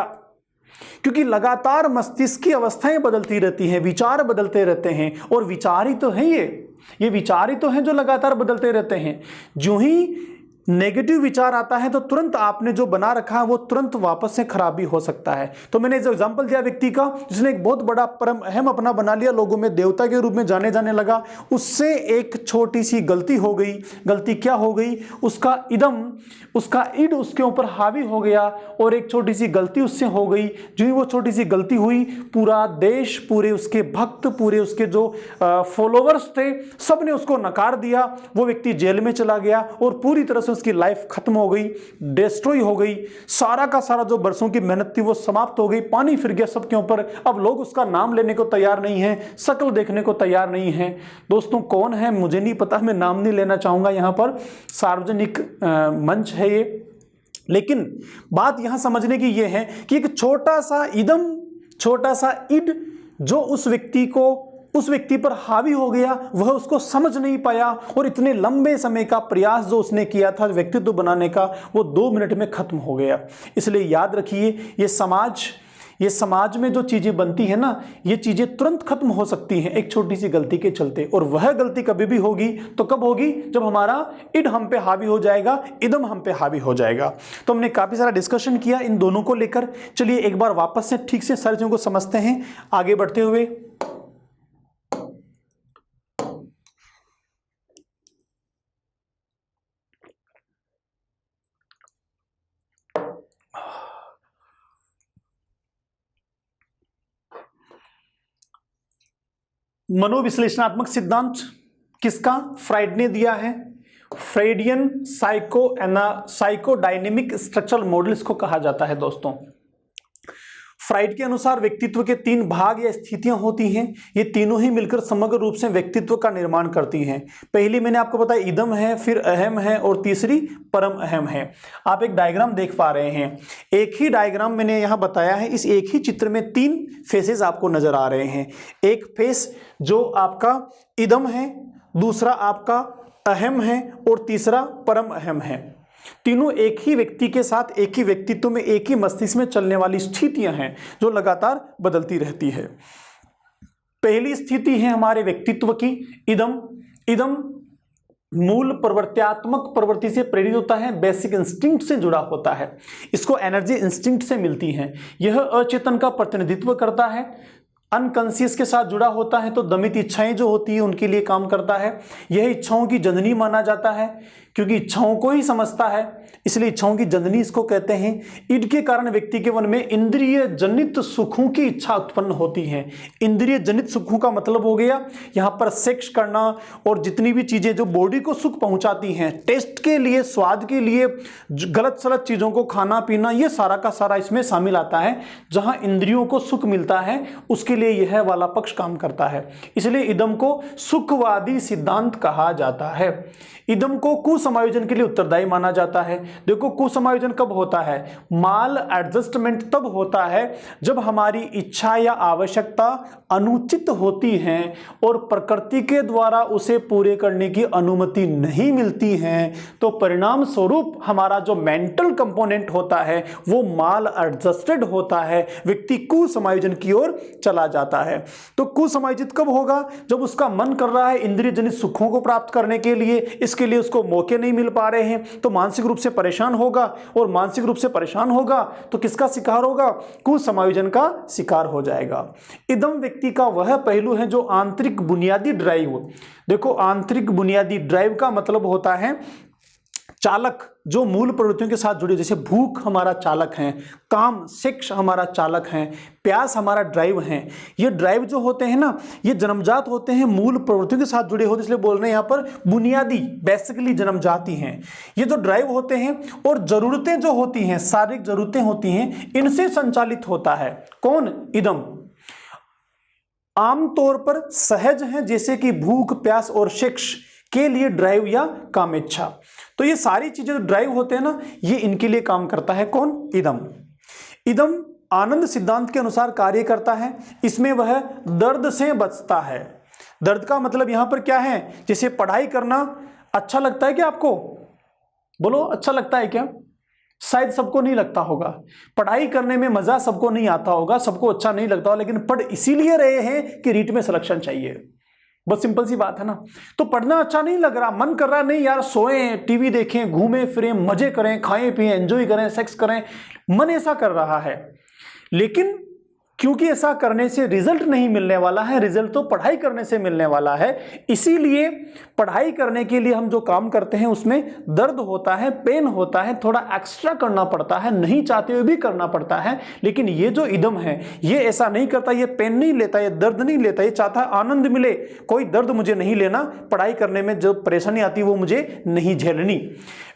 क्योंकि लगातार मस्तिष्क की अवस्थाएं बदलती रहती हैं, विचार बदलते रहते हैं, और विचार ही तो है ये विचार ही तो हैं जो लगातार बदलते रहते हैं। जो ही नेगेटिव विचार आता है तो तुरंत आपने जो बना रखा है वो तुरंत वापस से खराब भी हो सकता है। तो मैंने जो एग्जांपल दिया व्यक्ति का, जिसने एक बहुत बड़ा परम अहम अपना बना लिया, लोगों में देवता के रूप में जाने लगा, उससे एक छोटी सी गलती हो गई। गलती क्या हो गई? उसका इदम, उसका इड उसके ऊपर हावी हो गया और एक छोटी सी गलती उससे हो गई। जो ही वो छोटी सी गलती हुई, पूरा देश, पूरे उसके भक्त, पूरे उसके जो फॉलोवर्स थे, सब ने उसको नकार दिया। वो व्यक्ति जेल में चला गया और पूरी तरह से उसकी लाइफ खत्म हो गई, डिस्ट्रॉय हो गई। सारा का सारा जो बरसों की मेहनत थी वो समाप्त हो गई, पानी फिर गया सबके ऊपर। अब लोग उसका नाम लेने को तैयार नहीं है, शक्ल देखने को तैयार नहीं है। दोस्तों कौन है मुझे नहीं पता, मैं नाम नहीं लेना चाहूंगा, यहां पर सार्वजनिक मंच है ये। लेकिन बात यहां समझने की यह है कि एक छोटा सा इदम, छोटा सा इड जो उस व्यक्ति पर हावी हो गया, वह उसको समझ नहीं पाया और इतने लंबे समय का प्रयास जो उसने किया था व्यक्तित्व बनाने का, वो 2 मिनट में खत्म हो गया। इसलिए याद रखिए, ये समाज, ये समाज में जो चीजें बनती है ना, ये चीजें तुरंत खत्म हो सकती हैं एक छोटी सी गलती के चलते, और वह गलती कभी भी होगी तो कब होगी, जब हमारा इड हम पे हावी हो जाएगा, इदम हम पे हावी हो जाएगा। तो हमने काफी सारा डिस्कशन किया इन दोनों को लेकर। चलिए एक बार वापस से ठीक से सारी चीजों को समझते हैं आगे बढ़ते हुए। मनोविश्लेषणात्मक सिद्धांत किसका, फ्राइड ने दिया है। फ्राइडियन साइकोडायनेमिक स्ट्रक्चरल मॉडल इसको कहा जाता है दोस्तों। फ्राइड के अनुसार व्यक्तित्व के 3 भाग या स्थितियां होती हैं, ये तीनों ही मिलकर समग्र रूप से व्यक्तित्व का निर्माण करती हैं। पहली मैंने आपको बताया इदम है, फिर अहम है, और तीसरी परम अहम है। आप एक डायग्राम देख पा रहे हैं, एक ही डायग्राम मैंने यहां बताया है। इस एक ही चित्र में 3 फेसेस आपको नजर आ रहे हैं। एक फेस जो आपका इदम है, दूसरा आपका अहम है, और तीसरा परम अहम है। तीनों एक ही व्यक्ति के साथ, एक ही व्यक्तित्व में, एक ही मस्तिष्क में चलने वाली स्थितियां हैं जो लगातार बदलती रहती है। पहली स्थिति है हमारे व्यक्तित्व की इदम। इदम मूल प्रवृत्त्यात्मक प्रवृत्ति से प्रेरित होता है, बेसिक इंस्टिंक्ट से जुड़ा होता है। इसको एनर्जी इंस्टिंक्ट से मिलती है। यह अचेतन का प्रतिनिधित्व करता है, अनकॉन्शियस के साथ जुड़ा होता है। तो दमित इच्छाएं जो होती है उनके लिए काम करता है। यह इच्छाओं की जननी माना जाता है, क्योंकि इच्छाओं को ही समझता है, इसलिए इच्छाओं की जननी इसको कहते हैं। ईड के कारण व्यक्ति के मन में इंद्रिय जनित सुखों की इच्छा उत्पन्न होती है। इंद्रिय जनित सुखों का मतलब हो गया यहाँ पर सेक्स करना और जितनी भी चीजें जो बॉडी को सुख पहुंचाती हैं, टेस्ट के लिए, स्वाद के लिए, गलत सलत चीजों को खाना पीना, ये सारा का सारा इसमें शामिल आता है। जहां इंद्रियों को सुख मिलता है उसके लिए यह वाला पक्ष काम करता है। इसलिए इदम को सुखवादी सिद्धांत कहा जाता है। इदम को कुसमायोजन के लिए उत्तरदायी माना जाता है। देखो कुसमायोजन कब होता है, माल एडजस्टमेंट तब होता है जब हमारी इच्छा या आवश्यकता अनुचित होती है और प्रकृति के द्वारा उसे पूरे करने की अनुमति नहीं मिलती है। तो परिणाम स्वरूप हमारा जो मेंटल कंपोनेंट होता है वो माल एडजस्टेड होता है, व्यक्ति कुसमायोजन की ओर चला जाता है। तो कुसमायोजित कब होगा, जब उसका मन कर रहा है इंद्रिय जनित सुखों को प्राप्त करने के लिए, इसके लिए उसको मौके नहीं मिल पा रहे हैं, तो मानसिक रूप से परेशान होगा, और मानसिक रूप से परेशान होगा तो किसका शिकार होगा, कुसमायोजन का शिकार हो जाएगा। इदम व्यक्ति का वह पहलू है जो आंतरिक बुनियादी ड्राइव, देखो आंतरिक बुनियादी ड्राइव का मतलब होता है चालक जो मूल प्रवृत्तियों के साथ जुड़े, जैसे भूख हमारा चालक है, काम सेक्स हमारा चालक है, प्यास हमारा ड्राइव है। ये ड्राइव जो होते हैं ना, ये जन्मजात होते हैं, मूल प्रवृत्तियों के साथ जुड़े होते, इसलिए बोल रहे हैं यहाँ पर बुनियादी, बेसिकली जन्मजाती हैं ये जो ड्राइव होते हैं। और जरूरतें जो होती हैं, शारीरिक जरूरतें होती हैं, इनसे संचालित होता है कौन, इदम। आमतौर पर सहज है, जैसे कि भूख, प्यास और सेक्स के लिए ड्राइव या कामेच्छा। तो ये सारी चीजें जो ड्राइव होते हैं ना, ये इनके लिए काम करता है कौन, इदम। इदम आनंद सिद्धांत के अनुसार कार्य करता है। इसमें वह दर्द से बचता है। दर्द का मतलब यहां पर क्या है, जैसे पढ़ाई करना अच्छा लगता है क्या आपको, बोलो अच्छा लगता है क्या, शायद सबको नहीं लगता होगा। पढ़ाई करने में मजा सबको नहीं आता होगा, सबको अच्छा नहीं लगता होगा, लेकिन पढ़ इसीलिए रहे हैं कि रीट में सिलेक्शन चाहिए। बस सिंपल सी बात है ना। तो पढ़ना अच्छा नहीं लग रहा, मन कर रहा नहीं यार सोएं, टीवी देखें, घूमें फिरें, मजे करें, खाएं पिएं, एंजॉय करें, सेक्स करें, मन ऐसा कर रहा है। लेकिन क्योंकि ऐसा करने से रिजल्ट नहीं मिलने वाला है, रिजल्ट तो पढ़ाई करने से मिलने वाला है, इसीलिए पढ़ाई करने के लिए हम जो काम करते हैं उसमें दर्द होता है, पेन होता है, थोड़ा एक्स्ट्रा करना पड़ता है, नहीं चाहते हुए भी करना पड़ता है। लेकिन ये जो इदम है ये ऐसा नहीं करता, ये पेन नहीं लेता, ये दर्द नहीं लेता, ये चाहता है आनंद मिले, कोई दर्द मुझे नहीं लेना, पढ़ाई करने में जो परेशानी आती है वो मुझे नहीं झेलनी।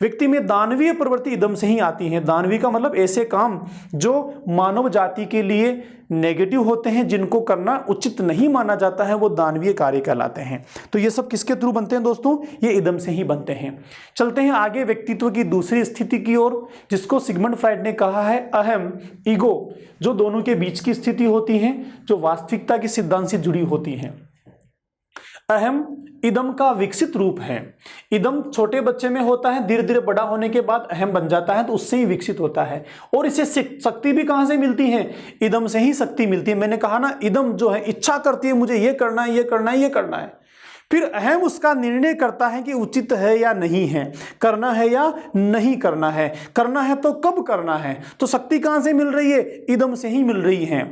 व्यक्ति में दानवीय प्रवृत्ति इदम से ही आती है। दानवीय का मतलब ऐसे काम जो मानव जाति के लिए नेगेटिव होते हैं, जिनको करना उचित नहीं माना जाता है, वो दानवीय कार्य कहलाते हैं। तो ये सब किसके थ्रू बनते हैं दोस्तों, ये इदम से ही बनते हैं। चलते हैं आगे व्यक्तित्व की दूसरी स्थिति की ओर, जिसको सिगमंड फ्राइड ने कहा है अहम, ईगो, जो दोनों के बीच की स्थिति होती है, जो वास्तविकता के सिद्धांत से जुड़ी होती है। अहम इदम का विकसित रूप है। इदम छोटे बच्चे में होता है, धीरे धीरे बड़ा होने के बाद अहम बन जाता है, तो उससे ही विकसित होता है। और इसे शक्ति भी कहां से मिलती है? इदम से ही शक्ति मिलती है। मैंने कहा ना, इदम जो है इच्छा करती है, मुझे ये करना है, ये करना है, ये करना है। फिर अहम उसका निर्णय करता है कि उचित है या नहीं है, करना है या नहीं करना है, करना है तो कब करना है। तो शक्ति कहां से मिल रही है? इदम से ही मिल रही है।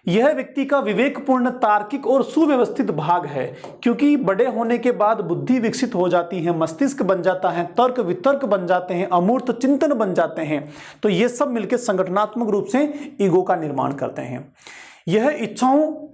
यह व्यक्ति का विवेकपूर्ण, तार्किक और सुव्यवस्थित भाग है, क्योंकि बड़े होने के बाद बुद्धि विकसित हो जाती है, मस्तिष्क बन जाता है, तर्क वितर्क बन जाते हैं, अमूर्त चिंतन बन जाते हैं। तो ये सब मिलकर संगठनात्मक रूप से ईगो का निर्माण करते हैं। यह इच्छाओं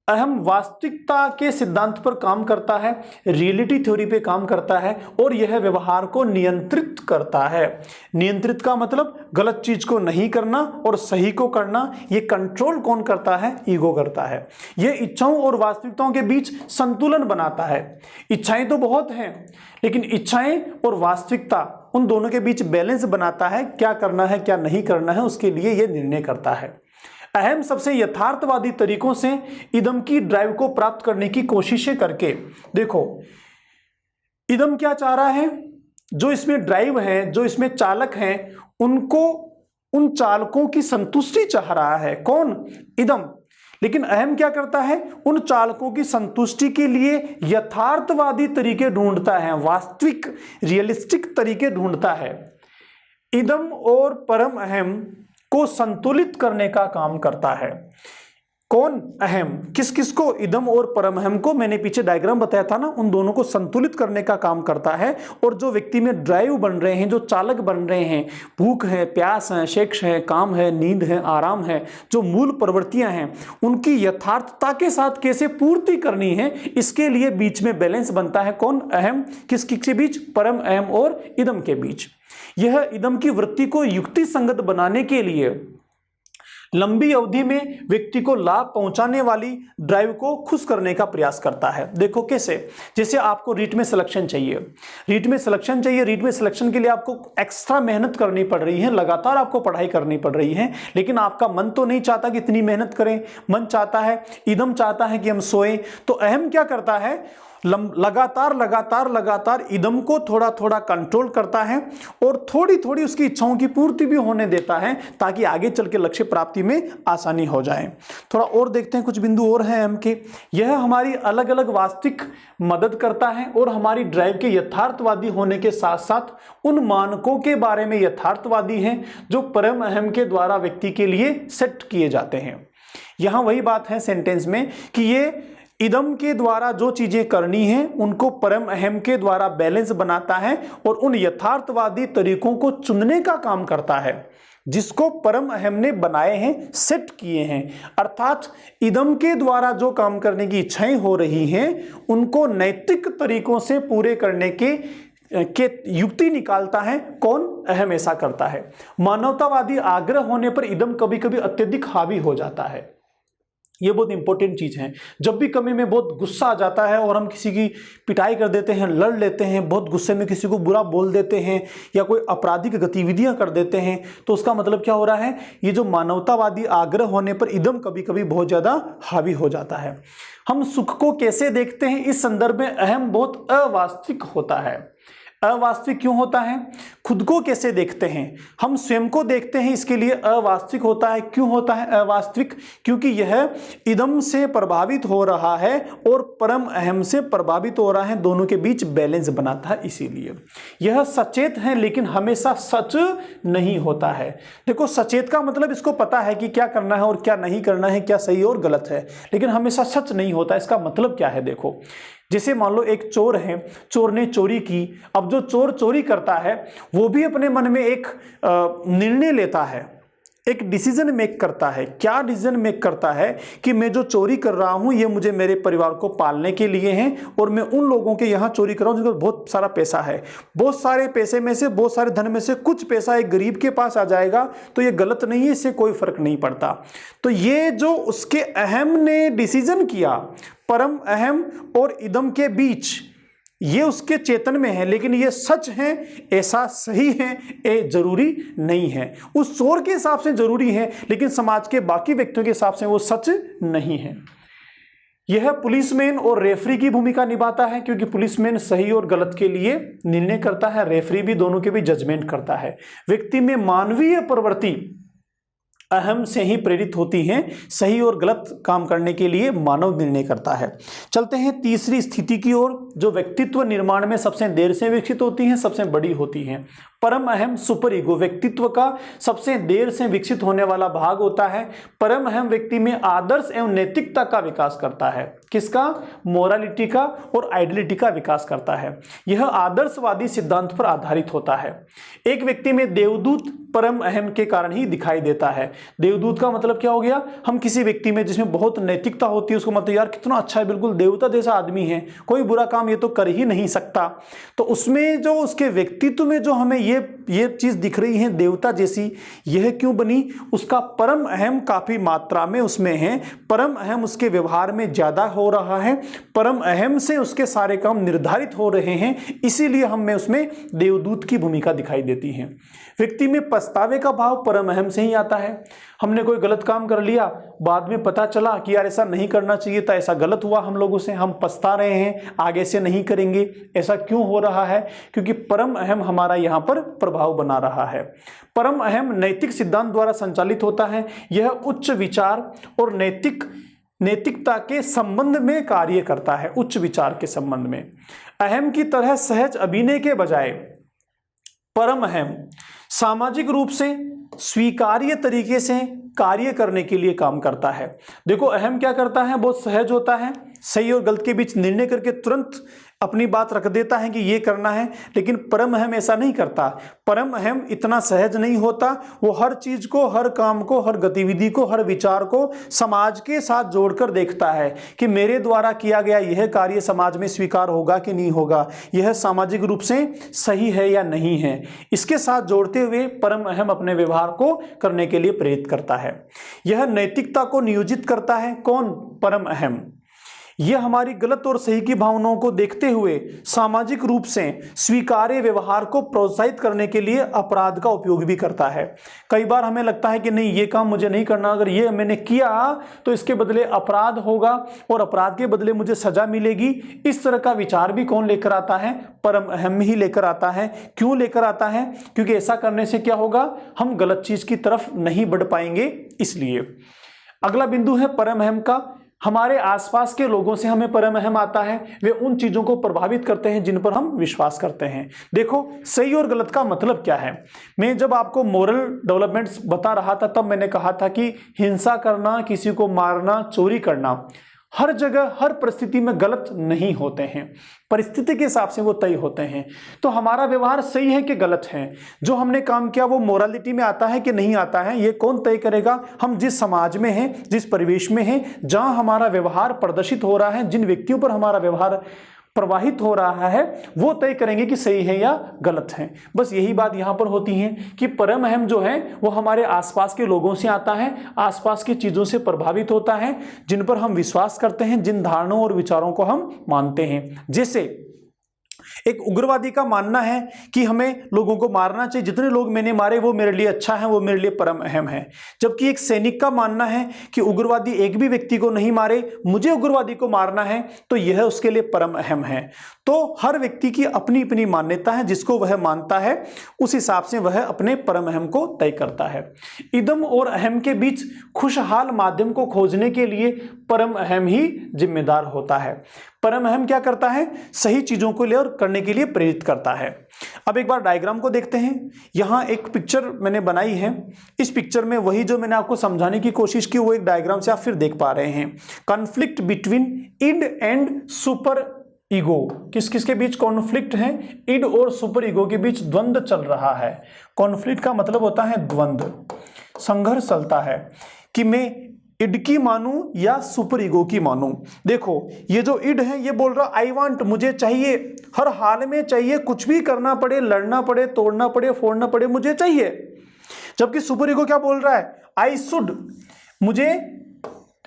अहम वास्तविकता के सिद्धांत पर काम करता है, रियलिटी थ्योरी पे काम करता है, और यह व्यवहार को नियंत्रित करता है। नियंत्रित का मतलब गलत चीज को नहीं करना और सही को करना। ये कंट्रोल कौन करता है? ईगो करता है। यह इच्छाओं और वास्तविकताओं के बीच संतुलन बनाता है। इच्छाएं तो बहुत हैं, लेकिन इच्छाएं और वास्तविकता, उन दोनों के बीच बैलेंस बनाता है। क्या करना है, क्या नहीं करना है, उसके लिए यह निर्णय करता है। अहम सबसे यथार्थवादी तरीकों से इदम की ड्राइव को प्राप्त करने की कोशिशें करके, देखो इदम क्या चाह रहा है? जो इसमें ड्राइव है, जो इसमें चालक हैं, उनको, उन चालकों की संतुष्टि चाह रहा है। कौन? इदम। लेकिन अहम क्या करता है? उन चालकों की संतुष्टि के लिए यथार्थवादी तरीके ढूंढता है, वास्तविक रियलिस्टिक तरीके ढूंढता है। इदम और परम अहम को संतुलित करने का काम करता है। कौन? अहम। किस किस को? इदम और परम अहम को। मैंने पीछे डायग्राम बताया था ना, उन दोनों को संतुलित करने का काम करता है। और जो व्यक्ति में ड्राइव बन रहे हैं, जो चालक बन रहे हैं, भूख है, प्यास है, सेक्स है, काम है, नींद है, आराम है, जो मूल प्रवृत्तियां हैं, उनकी यथार्थता के साथ कैसे पूर्ति करनी है, इसके लिए बीच में बैलेंस बनता है। कौन? अहम। किस किस के बीच? परम अहम और इदम के बीच। यह इदम की वृत्ति को युक्ति संगत बनाने के लिए लंबी अवधि में व्यक्ति को लाभ पहुंचाने वाली ड्राइव को खुश करने का प्रयास करता है। देखो कैसे? जैसे आपको रीट में सिलेक्शन चाहिए, रीट में सिलेक्शन चाहिए, रीट में सिलेक्शन के लिए आपको एक्स्ट्रा मेहनत करनी पड़ रही है, लगातार आपको पढ़ाई करनी पड़ रही है, लेकिन आपका मन तो नहीं चाहता कि इतनी मेहनत करें। मन चाहता है, इदम चाहता है कि हम सोएं। तो अहम क्या करता है? लगातार इदम को थोड़ा थोड़ा कंट्रोल करता है और थोड़ी थोड़ी उसकी इच्छाओं की पूर्ति भी होने देता है, ताकि आगे चल के लक्ष्य प्राप्ति में आसानी हो जाए। थोड़ा और देखते हैं, कुछ बिंदु और हैं अहम के। यह हमारी अलग अलग वास्तविक मदद करता है और हमारी ड्राइव के यथार्थवादी होने के साथ साथ उन मानकों के बारे में यथार्थवादी हैं जो परम अहम के द्वारा व्यक्ति के लिए सेट किए जाते हैं। यहां वही बात है सेंटेंस में कि ये इदम के द्वारा जो चीजें करनी हैं उनको परम अहम के द्वारा बैलेंस बनाता है और उन यथार्थवादी तरीकों को चुनने का काम करता है जिसको परम अहम ने बनाए हैं, सेट किए हैं। अर्थात इदम के द्वारा जो काम करने की इच्छाएं हो रही हैं उनको नैतिक तरीकों से पूरे करने के युक्ति निकालता है। कौन? अहम ऐसा करता है। मानवतावादी आग्रह होने पर इदम कभी कभी अत्यधिक हावी हो जाता है। ये बहुत इंपॉर्टेंट चीज है। जब भी कभी में बहुत गुस्सा आ जाता है और हम किसी की पिटाई कर देते हैं, लड़ लेते हैं, बहुत गुस्से में किसी को बुरा बोल देते हैं या कोई आपराधिक गतिविधियां कर देते हैं, तो उसका मतलब क्या हो रहा है? ये जो मानवतावादी आग्रह होने पर इदम कभी कभी बहुत ज्यादा हावी हो जाता है। हम सुख को कैसे देखते हैं, इस संदर्भ में अहम बहुत अवास्तविक होता है। अवास्तविक क्यों होता है? खुद को कैसे देखते हैं, हम स्वयं को देखते हैं, इसके लिए अवास्तविक होता है। क्यों होता है अवास्तविक? क्योंकि यह इदम से प्रभावित हो रहा है और परम अहम से प्रभावित हो रहा है, दोनों के बीच बैलेंस बनाता है। इसीलिए यह सचेत है लेकिन हमेशा सच नहीं होता है। देखो, सचेत का मतलब इसको पता है कि क्या करना है और क्या नहीं करना है, क्या सही और गलत है, लेकिन हमेशा सच नहीं होता। इसका मतलब क्या है? देखो, जैसे मान लो एक चोर है, चोर ने चोरी की। अब जो चोर चोरी करता है वो भी अपने मन में एक निर्णय लेता है, एक डिसीजन मेक करता है। क्या डिसीजन मेक करता है? कि मैं जो चोरी कर रहा हूं ये मुझे मेरे परिवार को पालने के लिए है और मैं उन लोगों के यहाँ चोरी कर रहा हूं जिनको बहुत सारा पैसा है। बहुत सारे पैसे में से, बहुत सारे धन में से कुछ पैसा एक गरीब के पास आ जाएगा तो ये गलत नहीं है, इससे कोई फर्क नहीं पड़ता। तो ये जो उसके अहम ने डिसीजन किया परम अहम और इदम के बीच, ये उसके चेतन में है, लेकिन ये सच है, ऐसा सही है, ये जरूरी नहीं है। उस चोर के हिसाब से जरूरी है लेकिन समाज के बाकी व्यक्तियों के हिसाब से वो सच नहीं है। यह पुलिसमैन और रेफरी की भूमिका निभाता है, क्योंकि पुलिसमैन सही और गलत के लिए निर्णय करता है, रेफरी भी दोनों के भी जजमेंट करता है। व्यक्ति में मानवीय प्रवृत्ति अहम से ही प्रेरित होती हैं, सही और गलत काम करने के लिए मानव निर्णय करता है। चलते हैं तीसरी स्थिति की ओर, जो व्यक्तित्व निर्माण में सबसे देर से विकसित होती हैं, सबसे बड़ी होती हैं। परम अहम सुपर ईगो व्यक्तित्व का सबसे देर से विकसित होने वाला भाग होता है। परम अहम व्यक्ति में आदर्श एवं नैतिकता का विकास करता है। किसका? मोरालिटी का और आइडियलिटी का विकास करता है। यह आदर्शवादी सिद्धांत पर आधारित होता है। एक व्यक्ति में देवदूत परम अहम के कारण ही दिखाई देता है। देवदूत का मतलब क्या हो गया? हम किसी व्यक्ति में जिसमें बहुत नैतिकता होती है, उसको मतलब यार कितना अच्छा है, बिल्कुल देवता जैसा आदमी है, कोई बुरा काम ये तो कर ही नहीं सकता। तो उसमें जो उसके व्यक्तित्व में जो हमें ये चीज दिख रही है देवता जैसी, यह क्यों बनी? उसका परम अहम काफी मात्रा में उसमें है। परम अहम उसके व्यवहार में ज्यादा हो रहा है। परम अहम से उसके सारे काम निर्धारित हो रहे हैं, इसीलिए हमें उसमें देवदूत की भूमिका दिखाई देती है। व्यक्ति में पछतावे का भाव परम अहम से ही आता है। हमने कोई गलत काम कर लिया, बाद में पता चला कि यार ऐसा नहीं करना चाहिए था, ऐसा गलत हुआ हम लोगों से, हम पछता रहे हैं, आगे से नहीं करेंगे। ऐसा क्यों हो रहा है? क्योंकि परम अहम हमारा यहाँ पर प्रभाव बना रहा है। परम अहम नैतिक सिद्धांत द्वारा संचालित होता है। यह उच्च विचार और नैतिकता के संबंध में कार्य करता है। उच्च विचार के संबंध में अहम की तरह सहज अभिनय के बजाय परम अहम सामाजिक रूप से स्वीकार्य तरीके से कार्य करने के लिए काम करता है। देखो अहम क्या करता है? बहुत सहज होता है, सही और गलत के बीच निर्णय करके तुरंत अपनी बात रख देता है कि ये करना है। लेकिन परम अहम ऐसा नहीं करता। परम अहम इतना सहज नहीं होता। वो हर चीज को, हर काम को, हर गतिविधि को, हर विचार को समाज के साथ जोड़कर देखता है कि मेरे द्वारा किया गया यह कार्य समाज में स्वीकार होगा कि नहीं होगा, यह सामाजिक रूप से सही है या नहीं है। इसके साथ जोड़ते हुए परम अहम अपने व्यवहार को करने के लिए प्रेरित करता है। यह नैतिकता को नियोजित करता है। कौन? परम अहम। यह हमारी गलत और सही की भावनाओं को देखते हुए सामाजिक रूप से स्वीकार्य व्यवहार को प्रोत्साहित करने के लिए अपराध का उपयोग भी करता है। कई बार हमें लगता है कि नहीं ये काम मुझे नहीं करना, अगर ये मैंने किया तो इसके बदले अपराध होगा और अपराध के बदले मुझे सजा मिलेगी। इस तरह का विचार भी कौन लेकर आता है? परम अहम ही लेकर आता है। क्यों लेकर आता है? क्योंकि ऐसा करने से क्या होगा? हम गलत चीज की तरफ नहीं बढ़ पाएंगे, इसलिए। अगला बिंदु है परम अहम का। हमारे आसपास के लोगों से हमें परम अहम आता है। वे उन चीजों को प्रभावित करते हैं जिन पर हम विश्वास करते हैं। देखो सही और गलत का मतलब क्या है। मैं जब आपको मोरल डेवलपमेंट्स बता रहा था तब मैंने कहा था कि हिंसा करना, किसी को मारना, चोरी करना हर जगह हर परिस्थिति में गलत नहीं होते हैं। परिस्थिति के हिसाब से वो तय होते हैं। तो हमारा व्यवहार सही है कि गलत है, जो हमने काम किया वो मोरालिटी में आता है कि नहीं आता है, ये कौन तय करेगा? हम जिस समाज में हैं, जिस परिवेश में हैं, जहां हमारा व्यवहार प्रदर्शित हो रहा है, जिन व्यक्तियों पर हमारा व्यवहार प्रवाहित हो रहा है, वो तय करेंगे कि सही है या गलत है। बस यही बात यहां पर होती है कि परम अहम जो है वो हमारे आसपास के लोगों से आता है, आसपास की चीजों से प्रभावित होता है, जिन पर हम विश्वास करते हैं, जिन धारणाओं और विचारों को हम मानते हैं। जैसे एक उग्रवादी का मानना है कि हमें लोगों को मारना चाहिए, जितने लोग मैंने मारे वो मेरे लिए अच्छा है, वो मेरे लिए परम अहम है। जबकि एक सैनिक का मानना है कि उग्रवादी एक भी व्यक्ति को नहीं मारे, मुझे उग्रवादी को मारना है, तो यह उसके लिए परम अहम है। तो हर व्यक्ति की अपनी अपनी मान्यता है, जिसको वह मानता है उस हिसाब से वह अपने परम अहम को तय करता है। इदम और अहम के बीच खुशहाल माध्यम को खोजने के लिए परम अहम ही जिम्मेदार होता है। परम अहम क्या करता है? सही चीजों को ले और करने के लिए प्रेरित करता है। अब एक बार डायग्राम को देखते हैं। यहां एक पिक्चर मैंने बनाई है। इस पिक्चर में वही जो मैंने आपको समझाने की कोशिश की वो एक डायग्राम से आप फिर देख पा रहे हैं। Conflict between id and super ego. किस किस के बीच कॉन्फ्लिक्ट है? इड और सुपर ईगो के बीच द्वंद्व चल रहा है। कॉन्फ्लिक्ट का मतलब होता है द्वंद्व, संघर्ष चलता है कि मैं इड की मानूं या सुपर ईगो की मानूं। देखो ये जो इड है ये बोल रहा आई वांट, मुझे चाहिए, हर हाल में चाहिए, कुछ भी करना पड़े, लड़ना पड़े, तोड़ना पड़े, फोड़ना पड़े, मुझे चाहिए। जबकि सुपर ईगो क्या बोल रहा है? आई शुड, मुझे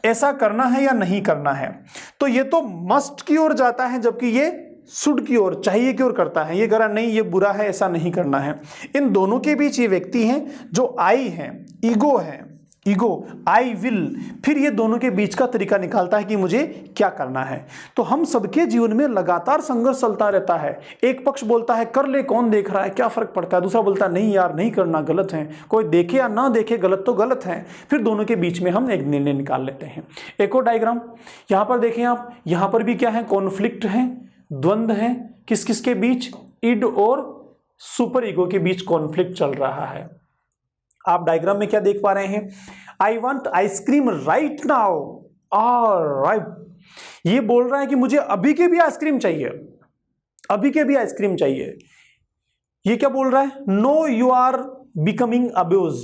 ऐसा करना है या नहीं करना है। तो ये तो मस्ट की ओर जाता है, जबकि ये शुड की ओर, चाहिए की ओर करता है। ये कह रहा नहीं ये बुरा है, ऐसा नहीं करना है। इन दोनों के बीच ये व्यक्ति हैं जो आई है, ईगो है। ईगो, आई विल, फिर ये दोनों के बीच का तरीका निकालता है कि मुझे क्या करना है। तो हम सबके जीवन में लगातार संघर्ष चलता रहता है। एक पक्ष बोलता है कर ले, कौन देख रहा है, क्या फर्क पड़ता है। दूसरा बोलता है नहीं यार, नहीं करना, गलत है, कोई देखे या ना देखे, गलत तो गलत है। फिर दोनों के बीच में हम एक निर्णय निकाल लेते हैं। एक और डायग्राम यहां पर देखें आप, यहां पर भी क्या है, कॉन्फ्लिक्ट है, द्वंद्व है। किस किस के बीच, इड और सुपर ईगो के बीच कॉन्फ्लिक्ट चल रहा है। आप डायग्राम में क्या देख पा रहे हैं, I want ice cream right now, alright, ये बोल रहा है कि मुझे अभी के भी आइसक्रीम चाहिए, अभी के भी आइसक्रीम चाहिए। ये क्या बोल रहा है, no you are becoming abuse,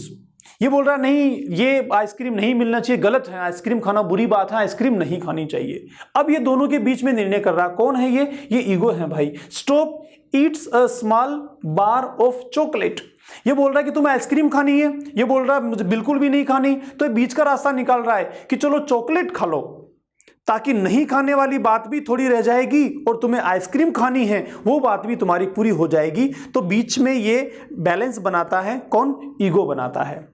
ये बोल रहा है नहीं, ये आइसक्रीम नहीं मिलना चाहिए, गलत है, आइसक्रीम खाना बुरी बात है, आइसक्रीम नहीं खानी चाहिए। अब ये दोनों के बीच में निर्णय कर रहा है, कौन है ये ईगो है भाई। Stop Yeats a small bar of chocolate, ये बोल रहा है कि तुम्हें आइसक्रीम खानी है, ये बोल रहा है मुझे बिल्कुल भी नहीं खानी। तो ये बीच का रास्ता निकाल रहा है कि चलो चॉकलेट खा लो, ताकि नहीं खाने वाली बात भी थोड़ी रह जाएगी और तुम्हें आइसक्रीम खानी है वो बात भी तुम्हारी पूरी हो जाएगी। तो बीच में ये बैलेंस बनाता है कौन, ईगो बनाता है।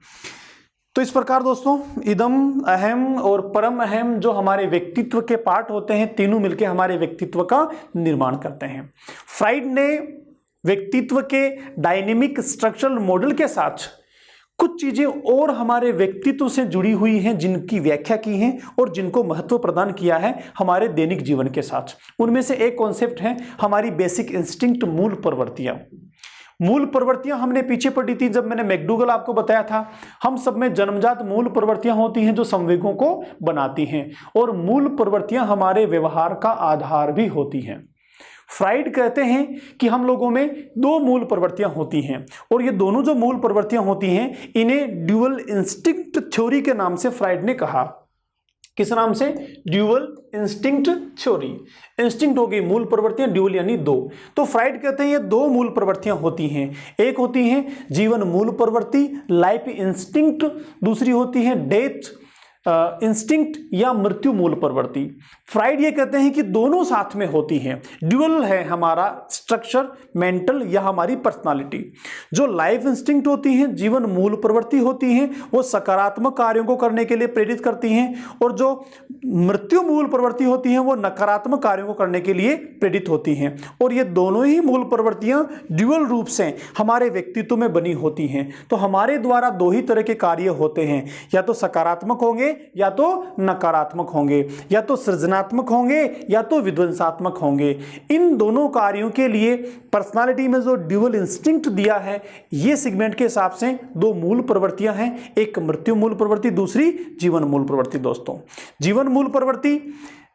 तो इस प्रकार दोस्तों इदम, अहम और परम अहम जो हमारे व्यक्तित्व के पार्ट होते हैं, तीनों मिलकर हमारे व्यक्तित्व का निर्माण करते हैं। फ्राइड ने व्यक्तित्व के डायनेमिक स्ट्रक्चरल मॉडल के साथ कुछ चीजें और हमारे व्यक्तित्व से जुड़ी हुई हैं जिनकी व्याख्या की है और जिनको महत्व प्रदान किया है हमारे दैनिक जीवन के साथ। उनमें से एक कॉन्सेप्ट है हमारी बेसिक इंस्टिंक्ट, मूल प्रवृत्तियां। मूल प्रवृत्तियां हमने पीछे पढ़ी थी जब मैंने मैकडूगल आपको बताया था। हम सब में जन्मजात मूल प्रवृत्तियां होती हैं जो संवेगों को बनाती हैं, और मूल प्रवृत्तियां हमारे व्यवहार का आधार भी होती हैं। फ्राइड कहते हैं कि हम लोगों में दो मूल प्रवृत्तियां होती हैं, और ये दोनों जो मूल प्रवृत्तियां होती हैं इन्हें ड्यूअल इंस्टिंक्ट थ्योरी के नाम से फ्राइड ने कहा। किस नाम से, ड्यूअल इंस्टिंक्ट थ्योरी। इंस्टिंक्ट हो गई मूल प्रवृत्तियां, ड्यूअल यानी दो। तो फ्राइड कहते हैं ये दो मूल प्रवृत्तियां होती हैं, एक होती है जीवन मूल प्रवृत्ति, लाइफ इंस्टिंक्ट, दूसरी होती है डेथ इंस्टिंक्ट या मृत्यु मूल प्रवृत्ति। फ्राइड ये कहते हैं कि दोनों साथ में होती हैं, ड्यूअल है हमारा स्ट्रक्चर, मेंटल या हमारी पर्सनालिटी। जो लाइफ इंस्टिंक्ट होती हैं, जीवन मूल प्रवृत्ति होती हैं, वो सकारात्मक कार्यों को करने के लिए प्रेरित करती हैं, और जो मृत्यु मूल प्रवृत्ति होती हैं वो नकारात्मक कार्यों को करने के लिए प्रेरित होती हैं। और ये दोनों ही मूल प्रवृत्तियां ड्यूअल रूप से हमारे व्यक्तित्व में बनी होती हैं। तो हमारे द्वारा दो ही तरह के कार्य होते हैं, या तो सकारात्मक होंगे या तो नकारात्मक होंगे, या तो सृजनात्मक होंगे या तो विध्वंसात्मक होंगे। इन दोनों कार्यों के लिए पर्सनालिटी में जो ड्यूअल इंस्टिंक्ट दिया है, ये सेगमेंट के हिसाब से दो मूल प्रवृत्तियां हैं, एक मृत्यु मूल प्रवृत्ति, दूसरी जीवन मूल प्रवृत्ति। दोस्तों जीवन मूल प्रवृत्ति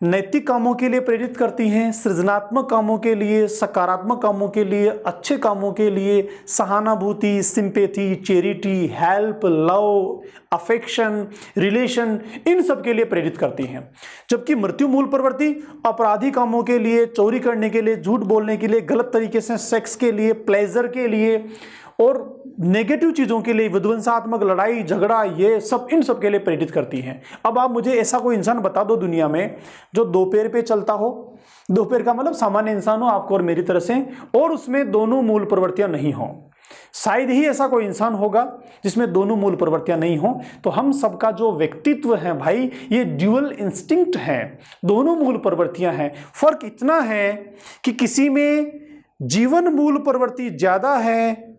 नैतिक कामों के लिए प्रेरित करती हैं, सृजनात्मक कामों के लिए, सकारात्मक कामों के लिए, अच्छे कामों के लिए, सहानुभूति, sympathy, charity, help, love, affection, relation, इन सब के लिए प्रेरित करती हैं। जबकि मृत्यु मूल प्रवृत्ति अपराधी कामों के लिए, चोरी करने के लिए, झूठ बोलने के लिए, गलत तरीके से सेक्स के लिए, प्लेजर के लिए और नेगेटिव चीजों के लिए, विध्वंसात्मक लड़ाई झगड़ा, ये सब इन सब के लिए प्रेरित करती हैं। अब आप मुझे ऐसा कोई इंसान बता दो दुनिया में जो दो पैर पे चलता हो, दो पैर का मतलब सामान्य इंसान हो आपको और मेरी तरह से, और उसमें दोनों मूल प्रवृत्तियां नहीं हो। शायद ही ऐसा कोई इंसान होगा जिसमें दोनों मूल प्रवृत्तियां नहीं हो। तो हम सबका जो व्यक्तित्व है भाई, ये ड्यूअल इंस्टिंक्ट है, दोनों मूल प्रवृत्तियां हैं। फर्क इतना है कि किसी में जीवन मूल प्रवृत्ति ज्यादा है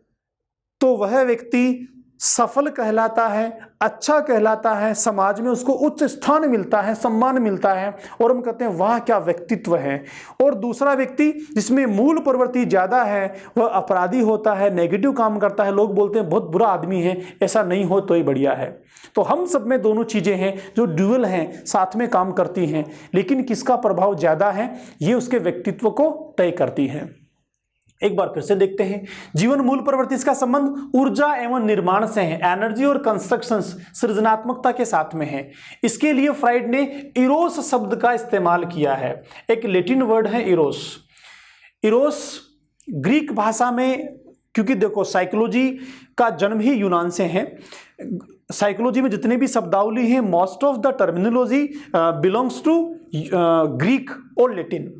तो वह व्यक्ति सफल कहलाता है, अच्छा कहलाता है, समाज में उसको उच्च स्थान मिलता है, सम्मान मिलता है, और हम कहते हैं वाह क्या व्यक्तित्व है। और दूसरा व्यक्ति जिसमें मूल प्रवृत्ति ज्यादा है वह अपराधी होता है, नेगेटिव काम करता है, लोग बोलते हैं बहुत बुरा आदमी है, ऐसा नहीं हो तो ही बढ़िया है। तो हम सब में दोनों चीजें हैं जो ड्यूअल हैं, साथ में काम करती हैं, लेकिन किसका प्रभाव ज्यादा है ये उसके व्यक्तित्व को तय करती है। एक बार फिर से देखते हैं, जीवन मूल प्रवृत्ति, इसका संबंध ऊर्जा एवं निर्माण से है, एनर्जी और कंस्ट्रक्शन, सृजनात्मकता के साथ में है। इसके लिए फ्राइड ने इरोस शब्द का इस्तेमाल किया है। एक लैटिन वर्ड है इरोस। इरोस ग्रीक भाषा में, क्योंकि देखो साइकोलॉजी का जन्म ही यूनान से है, साइकोलॉजी में जितने भी शब्दावली हैं, most of the terminology belongs to Greek और लैटिन।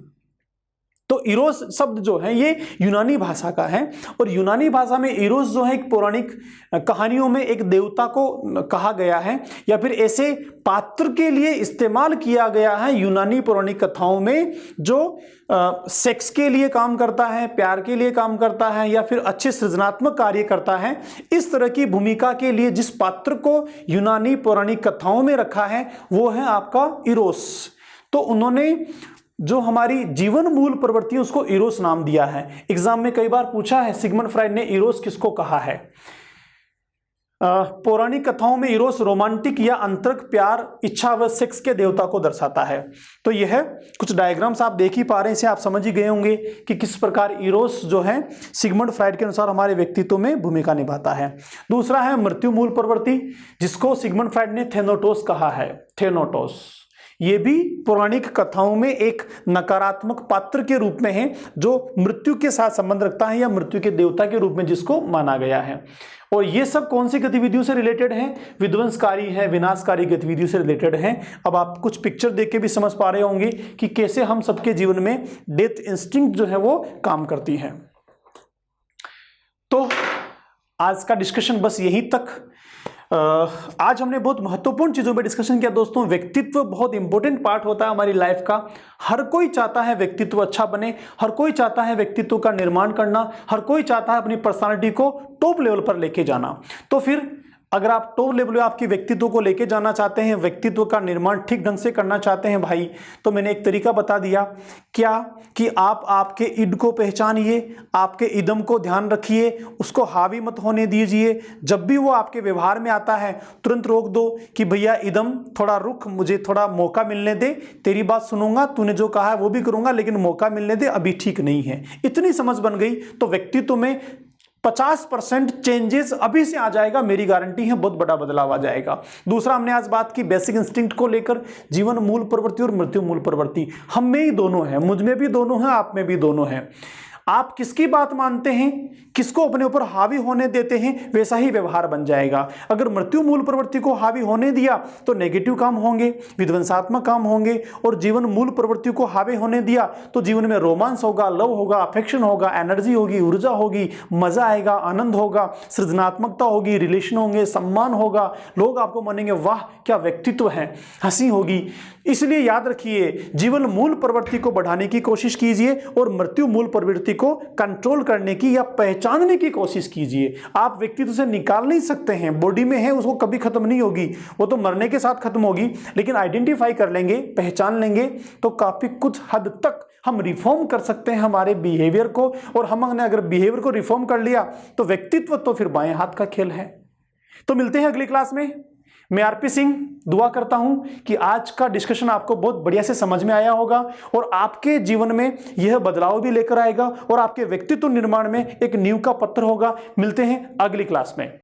तो इरोस शब्द जो है ये यूनानी भाषा का है, और यूनानी भाषा में इरोस जो है एक पौराणिक कहानियों में एक देवता को कहा गया है, या फिर ऐसे पात्र के लिए इस्तेमाल किया गया है यूनानी पौराणिक कथाओं में, जो सेक्स के लिए काम करता है, प्यार के लिए काम करता है, या फिर अच्छे सृजनात्मक कार्य करता है। इस तरह की भूमिका के लिए जिस पात्र को यूनानी पौराणिक कथाओं में रखा है वो है आपका इरोस। तो उन्होंने जो हमारी जीवन मूल प्रवृत्ति है उसको इरोस नाम दिया है। एग्जाम में कई बार पूछा है सिगमंड फ्राइड ने इरोस किसको कहा है। पौराणिक कथाओं में इरोस रोमांटिक या अंतरंग प्यार, इच्छा व सेक्स के देवता को दर्शाता है। तो यह कुछ डायग्राम्स आप देख ही पा रहे हैं, इसे आप समझ ही गए होंगे कि किस प्रकार इरोस जो है सिगमंड फ्राइड के अनुसार हमारे व्यक्तित्व में भूमिका निभाता है। दूसरा है मृत्यु मूल प्रवृत्ति, जिसको सिगमंड फ्राइड ने थेनोटोस कहा है। थेनोटोस ये भी पौराणिक कथाओं में एक नकारात्मक पात्र के रूप में है, जो मृत्यु के साथ संबंध रखता है या मृत्यु के देवता के रूप में जिसको माना गया है। और ये सब कौन सी गतिविधियों से रिलेटेड है? विध्वंसकारी है, विनाशकारी गतिविधियों से रिलेटेड है। अब आप कुछ पिक्चर देख के भी समझ पा रहे होंगे कि कैसे हम सबके जीवन में डेथ इंस्टिंक्ट जो है वो काम करती है। तो आज का डिस्कशन बस यहीं तक। आज हमने बहुत महत्वपूर्ण चीजों पर डिस्कशन किया दोस्तों। व्यक्तित्व बहुत इंपॉर्टेंट पार्ट होता है हमारी लाइफ का। हर कोई चाहता है व्यक्तित्व अच्छा बने, हर कोई चाहता है व्यक्तित्व का निर्माण करना, हर कोई चाहता है अपनी पर्सनालिटी को टॉप लेवल पर लेके जाना। तो फिर अगर आप टॉप लेवल पे आपके व्यक्तित्व को लेके जाना चाहते हैं, व्यक्तित्व का निर्माण ठीक ढंग से करना चाहते हैं भाई, तो मैंने एक तरीका बता दिया। क्या कि आप आपके इड को पहचानिए, आपके इदम को ध्यान रखिए, उसको हावी मत होने दीजिए। जब भी वो आपके व्यवहार में आता है तुरंत रोक दो कि भैया इदम थोड़ा रुक, मुझे थोड़ा मौका मिलने दे, तेरी बात सुनूंगा, तूने जो कहा है वो भी करूंगा, लेकिन मौका मिलने दे, अभी ठीक नहीं है। इतनी समझ बन गई तो व्यक्तित्व में 50% चेंजेस अभी से आ जाएगा, मेरी गारंटी है, बहुत बड़ा बदलाव आ जाएगा। दूसरा हमने आज बात की बेसिक इंस्टिंक्ट को लेकर, जीवन मूल प्रवृत्ति और मृत्यु मूल प्रवृत्ति। हम में ही दोनों है, मुझ में भी दोनों है, आप में भी दोनों है। आप किसकी बात मानते हैं, किसको अपने ऊपर हावी होने देते हैं, वैसा ही व्यवहार बन जाएगा। अगर मृत्यु मूल प्रवृत्ति को हावी होने दिया तो नेगेटिव काम होंगे, विध्वंसात्मक काम होंगे, और जीवन मूल प्रवृत्ति को हावी होने दिया तो जीवन में रोमांस होगा, लव होगा, अफेक्शन होगा, एनर्जी होगी, ऊर्जा होगी, मजा आएगा, आनंद होगा, सृजनात्मकता होगी, रिलेशन होंगे, सम्मान होगा, लोग आपको मानेंगे वाह क्या व्यक्तित्व है, हंसी होगी। इसलिए याद रखिए, जीवन मूल प्रवृत्ति को बढ़ाने की कोशिश कीजिए और मृत्यु मूल प्रवृत्ति को कंट्रोल करने की या पहचानने की कोशिश कीजिए। आप व्यक्तित्व से निकाल नहीं सकते हैं, बॉडी में है, उसको कभी खत्म नहीं होगी, वो तो मरने के साथ खत्म होगी, लेकिन आइडेंटिफाई कर लेंगे, पहचान लेंगे तो काफी कुछ हद तक हम रिफॉर्म कर सकते हैं हमारे बिहेवियर को। और हमने अगर बिहेवियर को रिफॉर्म कर लिया तो व्यक्तित्व तो फिर बाएं हाथ का खेल है। तो मिलते हैं अगली क्लास में। मैं आरपी सिंह दुआ करता हूं कि आज का डिस्कशन आपको बहुत बढ़िया से समझ में आया होगा और आपके जीवन में यह बदलाव भी लेकर आएगा और आपके व्यक्तित्व निर्माण में एक नींव का पत्थर होगा। मिलते हैं अगली क्लास में।